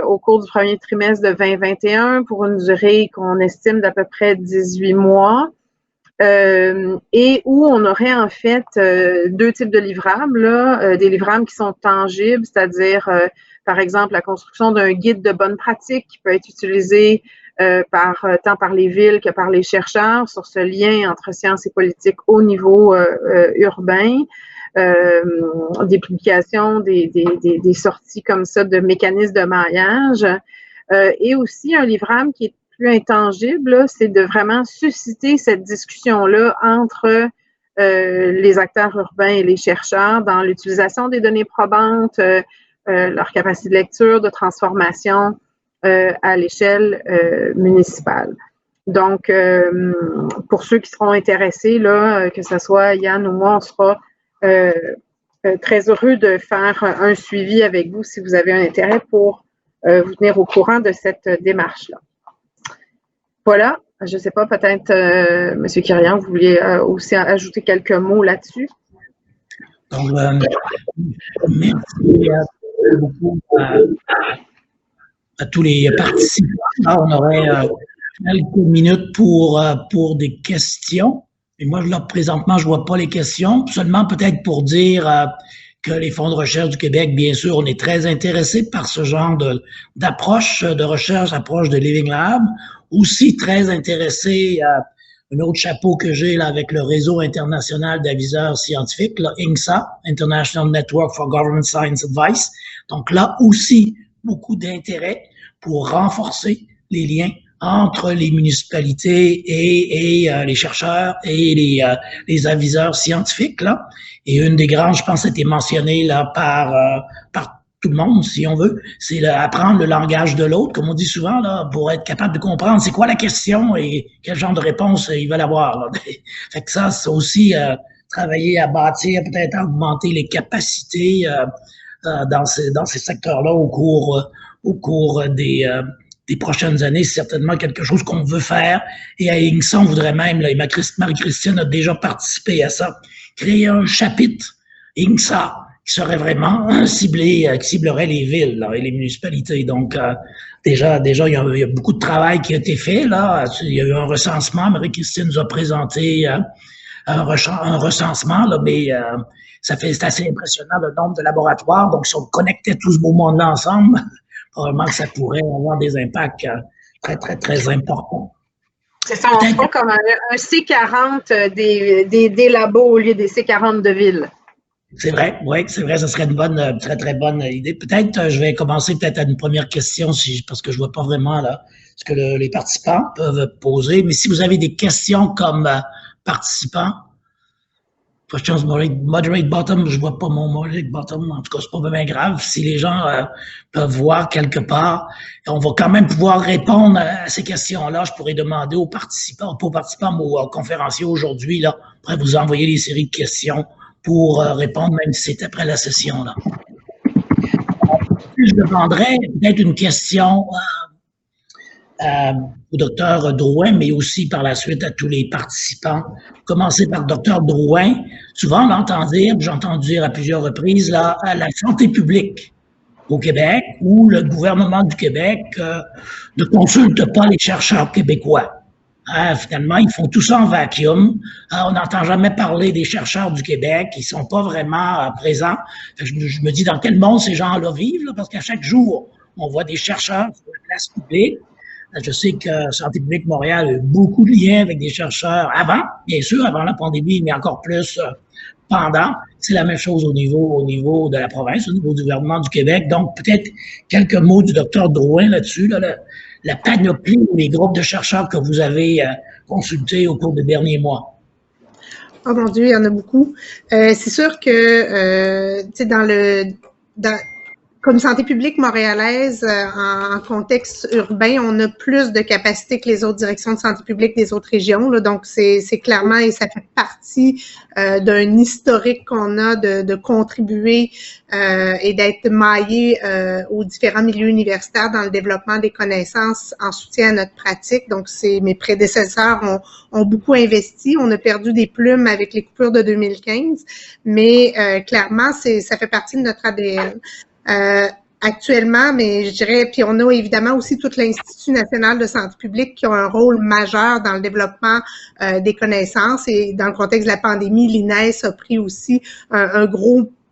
au cours du premier trimestre de 2021 pour une durée qu'on estime d'à peu près 18 mois. Et où on aurait en fait deux types de livrables, là, des livrables qui sont tangibles, c'est-à-dire par exemple la construction d'un guide de bonne pratique qui peut être utilisé tant par les villes que par les chercheurs sur ce lien entre sciences et politique au niveau urbain, des publications, des sorties comme ça de mécanismes de maillage, et aussi un livrable qui est plus intangible, c'est de vraiment susciter cette discussion-là entre les acteurs urbains et les chercheurs dans l'utilisation des données probantes, leur capacité de lecture, de transformation à l'échelle municipale. Donc, pour ceux qui seront intéressés, là, que ce soit Yann ou moi, on sera très heureux de faire un suivi avec vous si vous avez un intérêt pour vous tenir au courant de cette démarche-là. Voilà, je ne sais pas, peut-être, M. Kirian, vous vouliez aussi ajouter quelques mots là-dessus? Donc, merci beaucoup à tous les participants. On aurait quelques minutes pour des questions. Et moi, présentement, je ne vois pas les questions, seulement peut-être pour dire que les fonds de recherche du Québec, bien sûr, on est très intéressés par ce genre d'approche de recherche, approche de Living Lab. Aussi très intéressé à un autre chapeau que j'ai là avec le réseau international d'aviseurs scientifiques, là, INGSA, International Network for Government Science Advice. Donc là aussi, beaucoup d'intérêt pour renforcer les liens entre les municipalités et les chercheurs et les aviseurs scientifiques, là. Et une des grandes, je pense, a été mentionnée là par tout le monde, si on veut, c'est apprendre le langage de l'autre, comme on dit souvent, là, pour être capable de comprendre c'est quoi la question et quel genre de réponse ils veulent avoir, là. Fait que ça, c'est aussi travailler à bâtir, peut-être à augmenter les capacités dans ces secteurs-là au cours des prochaines années. C'est certainement quelque chose qu'on veut faire. Et à INGSA, on voudrait même, là, et Marie-Christine a déjà participé à ça, créer un chapitre INGSA qui serait vraiment ciblé, qui ciblerait les villes là, et les municipalités. Donc, déjà, il y a beaucoup de travail qui a été fait. Là. Il y a eu un recensement. Marie-Christine nous a présenté un recensement, là, mais c'est assez impressionnant le nombre de laboratoires. Donc, si on connectait tout ce beau monde-là ensemble, probablement que ça pourrait avoir des impacts très, très, très importants. C'est ça, on fera comme un C40 des labos au lieu des C40 de ville. C'est vrai, oui, c'est vrai, ce serait une bonne, très, très bonne idée. Peut-être, je vais commencer peut-être à une première question, parce que je vois pas vraiment là ce que les participants peuvent poser. Mais si vous avez des questions comme participants, questions moderate bottom, je vois pas mon moderate bottom, en tout cas, c'est pas vraiment grave. Si les gens peuvent voir quelque part, on va quand même pouvoir répondre à ces questions-là. Je pourrais demander aux participants, pas aux participants, mais aux conférenciers aujourd'hui, là, après vous envoyer des séries de questions pour répondre, même si c'est après la session, là. Je demanderais peut-être une question au docteur Drouin, mais aussi par la suite à tous les participants. Commencer par le docteur Drouin. Souvent, on l'entend dire, j'ai entendu dire à plusieurs reprises, là, la santé publique au Québec ou le gouvernement du Québec ne consulte pas les chercheurs québécois. Finalement, ils font tout ça en vacuum. On n'entend jamais parler des chercheurs du Québec. Ils sont pas vraiment présents. Je me dis dans quel monde ces gens-là vivent, là, parce qu'à chaque jour, on voit des chercheurs sur la place publique. Je sais que Santé publique Montréal a eu beaucoup de liens avec des chercheurs avant, bien sûr, avant la pandémie, mais encore plus pendant. C'est la même chose au niveau de la province, au niveau du gouvernement du Québec. Donc, peut-être quelques mots du docteur Drouin là-dessus, là, la panoplie ou les groupes de chercheurs que vous avez consultés au cours des derniers mois. Oh mon Dieu, il y en a beaucoup. C'est sûr que, tu sais, comme Santé publique montréalaise, en contexte urbain, on a plus de capacité que les autres directions de santé publique des autres régions. Là, donc, c'est clairement, et ça fait partie d'un historique qu'on a de contribuer et d'être maillé aux différents milieux universitaires dans le développement des connaissances en soutien à notre pratique. Donc, mes prédécesseurs ont beaucoup investi. On a perdu des plumes avec les coupures de 2015, mais clairement, ça fait partie de notre ADN. Actuellement, mais je dirais, puis on a évidemment aussi tout l'Institut national de santé publique qui a un rôle majeur dans le développement des connaissances et dans le contexte de la pandémie, l'INES a pris aussi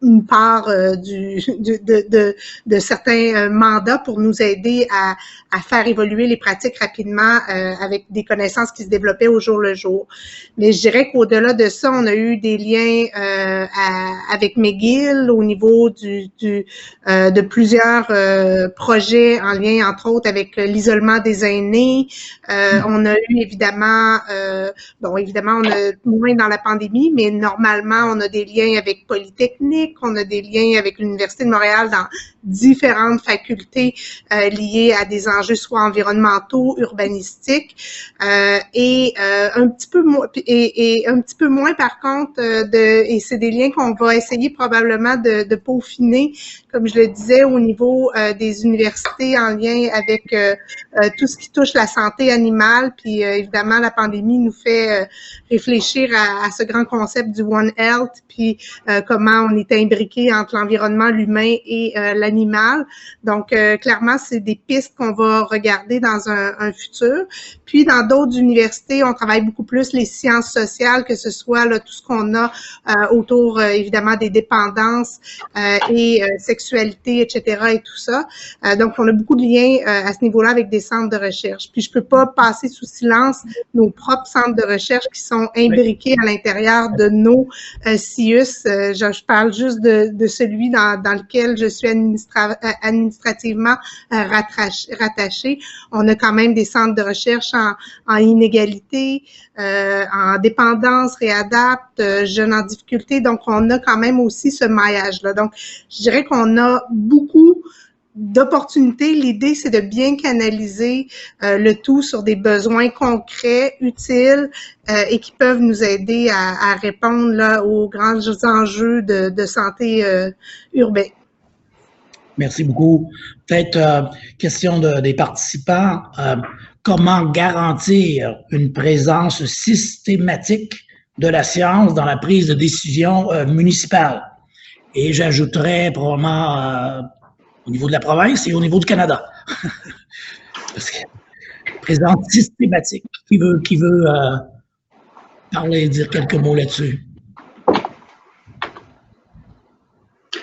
une part de certains mandats pour nous aider à faire évoluer les pratiques rapidement avec des connaissances qui se développaient au jour le jour. Mais je dirais qu'au-delà de ça, on a eu des liens avec McGill au niveau de plusieurs projets en lien, entre autres, avec l'isolement des aînés. On a eu évidemment, on a moins dans la pandémie, mais normalement, on a des liens avec Polytechnique, on a des liens avec l'Université de Montréal dans différentes facultés liées à des enjeux soit environnementaux, urbanistiques, et un petit peu moins par contre et c'est des liens qu'on va essayer probablement de peaufiner, comme je le disais, au niveau des universités en lien avec tout ce qui touche la santé animale, puis évidemment la pandémie nous fait réfléchir à ce grand concept du One Health, puis comment on est imbriqué entre l'environnement, l'humain et l'animal. Donc, clairement, c'est des pistes qu'on va regarder dans un futur. Puis, dans d'autres universités, on travaille beaucoup plus les sciences sociales, que ce soit là, tout ce qu'on a autour, évidemment, des dépendances et sexualité, etc. et tout ça. Donc, on a beaucoup de liens à ce niveau-là avec des centres de recherche. Puis, je peux pas passer sous silence nos propres centres de recherche qui sont imbriqués à l'intérieur de nos CIUS. Je parle juste de celui dans lequel je suis administrativement rattachée. On a quand même des centres de recherche en inégalité, en dépendance, réadapte, jeunes en difficulté. Donc, on a quand même aussi ce maillage-là. Donc, je dirais qu'on a beaucoup d'opportunités. L'idée, c'est de bien canaliser le tout sur des besoins concrets, utiles et qui peuvent nous aider à répondre là, aux grands enjeux de santé urbaine. Merci beaucoup. Peut-être question des participants. Comment garantir une présence systématique de la science dans la prise de décision municipale? Et j'ajouterais probablement au niveau de la province et au niveau du Canada. Parce que présence systématique. Qui veut parler, dire quelques mots là-dessus?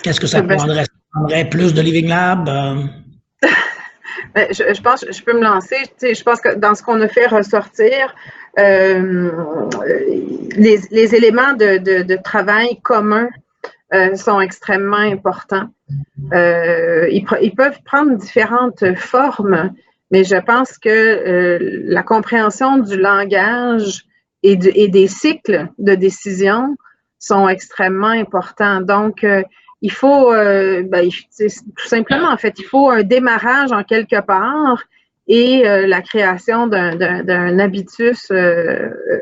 Qu'est-ce que ça prendrait? Ça prendrait plus de Living Lab? Je pense, je peux me lancer. Je pense que dans ce qu'on a fait ressortir, les éléments de travail communs sont extrêmement importants. Ils peuvent prendre différentes formes, mais je pense que la compréhension du langage et des cycles de décision sont extrêmement importants. Donc, il faut, tout simplement, en fait, il faut un démarrage en quelque part et la création d'un habitus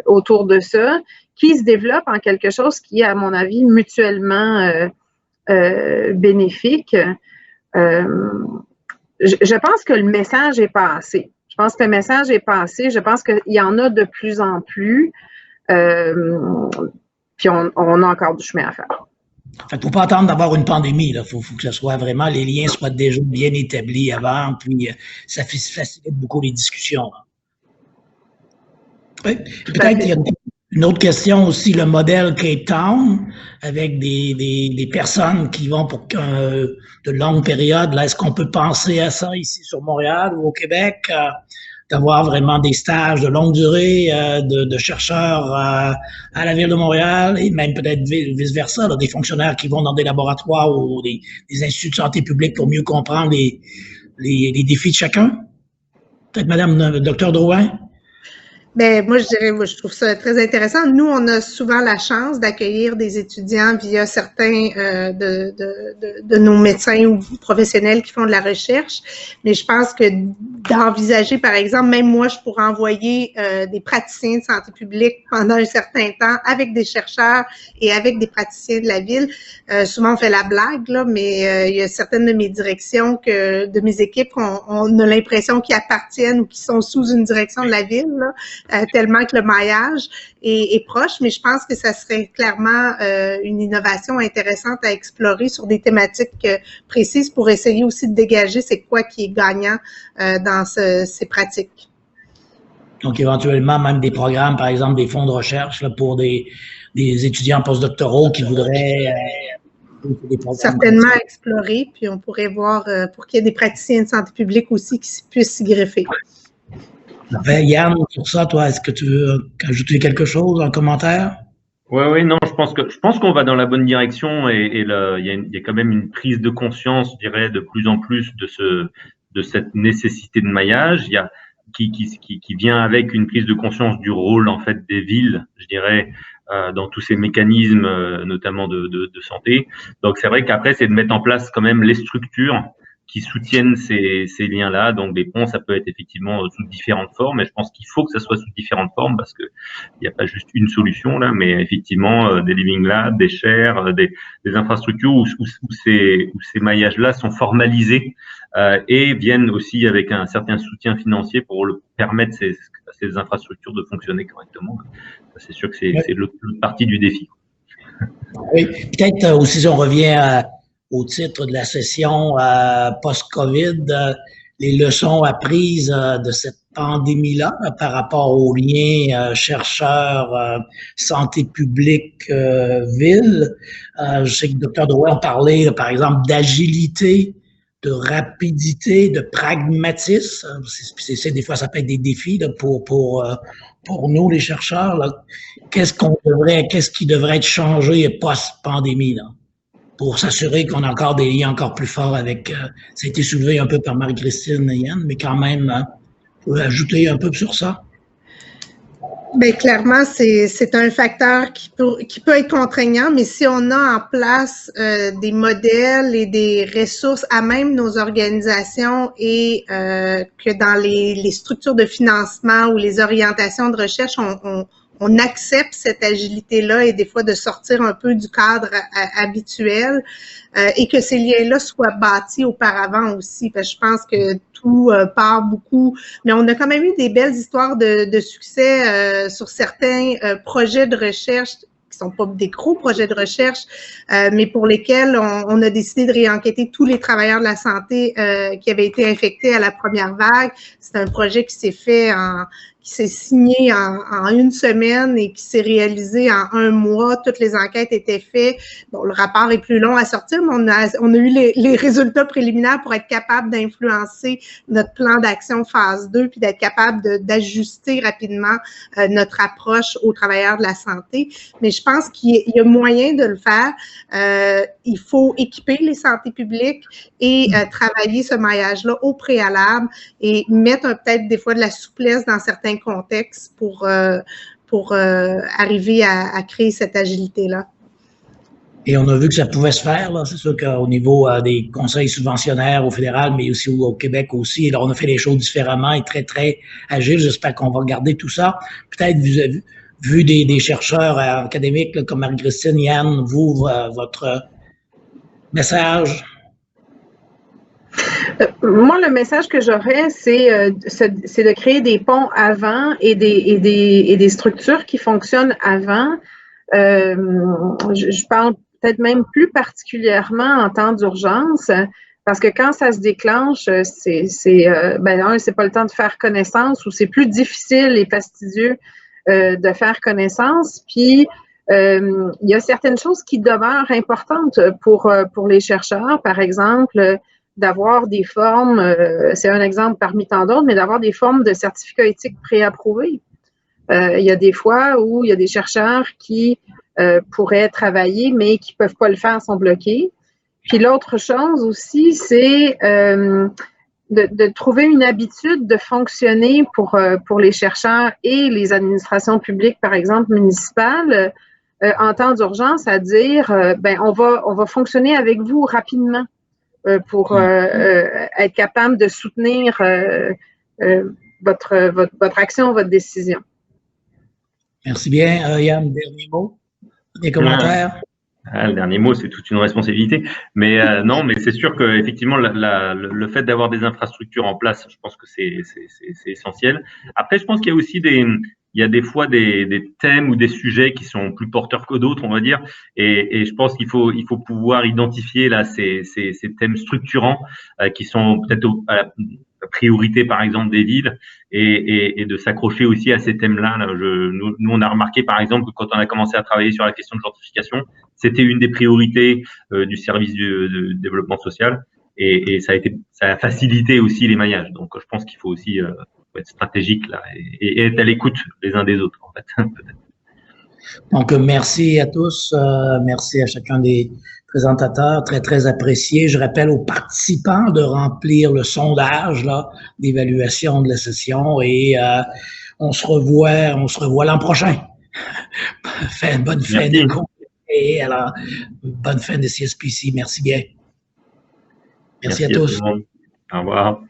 autour de ça qui se développe en quelque chose qui est, à mon avis, mutuellement bénéfique. Je pense que le message est passé. Je pense que le message est passé. Je pense qu'il y en a de plus en plus. Puis on a encore du chemin à faire. Il ne faut pas attendre d'avoir une pandémie. Il faut que ce soit vraiment, les liens soient déjà bien établis avant, puis ça facilite beaucoup les discussions. Oui. Peut-être qu'il y a une autre question aussi, le modèle Cape Town, avec des personnes qui vont pour de longues périodes. Là, est-ce qu'on peut penser à ça ici sur Montréal ou au Québec, d'avoir vraiment des stages de longue durée de chercheurs à la Ville de Montréal et même peut-être vice-versa, des fonctionnaires qui vont dans des laboratoires ou des instituts de santé publique pour mieux comprendre les défis de chacun? Peut-être Madame Dr Drouin? Ben, moi, je trouve ça très intéressant. Nous, on a souvent la chance d'accueillir des étudiants via certains de nos médecins ou professionnels qui font de la recherche. Mais je pense que d'envisager, par exemple, même moi, je pourrais envoyer des praticiens de santé publique pendant un certain temps avec des chercheurs et avec des praticiens de la ville. Souvent, on fait la blague, là, mais il y a certaines de mes directions de mes équipes, on a l'impression qu'ils appartiennent ou qu'ils sont sous une direction de la ville, là. Tellement que le maillage est proche, mais je pense que ça serait clairement une innovation intéressante à explorer sur des thématiques précises pour essayer aussi de dégager c'est quoi qui est gagnant dans ces pratiques. Donc, éventuellement, même des programmes, par exemple, des fonds de recherche là, pour des étudiants postdoctoraux qui voudraient... certainement explorer, puis on pourrait voir pour qu'il y ait des praticiens de santé publique aussi qui puissent s'y greffer. Yann, sur ça, toi, est-ce que tu veux ajouter quelque chose en commentaire? Oui, non, je pense qu'on va dans la bonne direction et il y a quand même une prise de conscience, je dirais, de plus en plus de cette nécessité de maillage. Il y a qui vient avec une prise de conscience du rôle en fait des villes, je dirais, dans tous ces mécanismes, notamment de santé. Donc c'est vrai qu'après c'est de mettre en place quand même les structures qui soutiennent ces liens-là. Donc, des ponts, ça peut être effectivement sous différentes formes, mais je pense qu'il faut que ça soit sous différentes formes parce que il n'y a pas juste une solution là, mais effectivement des living labs, des chaires, des infrastructures où ces maillages-là sont formalisés et viennent aussi avec un certain soutien financier pour permettre ces infrastructures de fonctionner correctement. C'est sûr que c'est l'autre partie du défi. Oui, peut-être aussi si on revient au titre de la session post-COVID, les leçons apprises de cette pandémie-là par rapport aux liens chercheurs, santé publique, ville. Je sais que le Dr Drouin parlait, par exemple, d'agilité, de rapidité, de pragmatisme. Des fois, ça peut être des défis là, pour nous, les chercheurs. Là. Qu'est-ce qui devrait être changé post-pandémie, là? Pour s'assurer qu'on a encore des liens encore plus forts avec, ça a été soulevé un peu par Marie-Christine et Yann, mais quand même, vous pouvez ajouter un peu sur ça? Bien, clairement, c'est un facteur qui peut être contraignant, mais si on a en place des modèles et des ressources à même nos organisations et que dans les structures de financement ou les orientations de recherche, on accepte cette agilité-là et des fois de sortir un peu du cadre habituel et que ces liens-là soient bâtis auparavant aussi. Parce que je pense que tout part beaucoup, mais on a quand même eu des belles histoires de succès sur certains projets de recherche qui sont pas des gros projets de recherche, mais pour lesquels on a décidé de réenquêter tous les travailleurs de la santé qui avaient été infectés à la première vague. C'est un projet qui s'est fait qui s'est signé en une semaine et qui s'est réalisé en 1 mois. Toutes les enquêtes étaient faites. Bon, le rapport est plus long à sortir, mais on a eu les résultats préliminaires pour être capable d'influencer notre plan d'action phase 2 puis d'être capable d'ajuster rapidement notre approche aux travailleurs de la santé. Mais je pense qu'il y a moyen de le faire. Il faut équiper les santé publiques et travailler ce maillage-là au préalable et mettre peut-être des fois de la souplesse dans certains contextes pour arriver à créer cette agilité-là. Et on a vu que ça pouvait se faire, là. C'est sûr qu'au niveau des conseils subventionnaires au fédéral, mais aussi au Québec aussi, là, on a fait les choses différemment et très, très agile. J'espère qu'on va regarder tout ça. Peut-être vu des chercheurs académiques là, comme Marie-Christine, Yann, votre message? Moi, le message que j'aurais, c'est de créer des ponts avant et des structures qui fonctionnent avant. Je parle peut-être même plus particulièrement en temps d'urgence, parce que quand ça se déclenche, c'est pas le temps de faire connaissance ou c'est plus difficile et fastidieux de faire connaissance. Puis, il y a certaines choses qui demeurent importantes pour les chercheurs, par exemple, d'avoir des formes, c'est un exemple parmi tant d'autres, mais d'avoir des formes de certificats éthiques préapprouvés. Il y a des fois où il y a des chercheurs qui pourraient travailler, mais qui ne peuvent pas le faire, sont bloqués. Puis l'autre chose aussi, c'est de trouver une habitude de fonctionner pour les chercheurs et les administrations publiques, par exemple municipales, en temps d'urgence, à dire, on va fonctionner avec vous rapidement pour être capable de soutenir votre action, votre décision. Merci bien. Yann, dernier mot, des commentaires? Le dernier mot, c'est toute une responsabilité. Mais non, mais c'est sûr qu'effectivement, le fait d'avoir des infrastructures en place, je pense que c'est essentiel. Après, je pense qu'il y a aussi des fois des thèmes ou des sujets qui sont plus porteurs que d'autres, on va dire. Et je pense qu'il faut pouvoir identifier là ces thèmes structurants qui sont peut-être à la priorité, par exemple, des villes et de s'accrocher aussi à ces thèmes-là. Nous, on a remarqué, par exemple, que quand on a commencé à travailler sur la question de gentrification, c'était une des priorités du service du développement social et ça a facilité aussi les maillages. Donc, je pense qu'il faut aussi être stratégique là et être à l'écoute les uns des autres, en fait. Donc, merci à tous. Merci à chacun des présentateurs, très, très apprécié. Je rappelle aux participants de remplir le sondage là d'évaluation de la session et on se revoit l'an prochain. Bonne fin de congrès et alors bonne fin de CSPC. Merci bien. Merci à tous. Au revoir.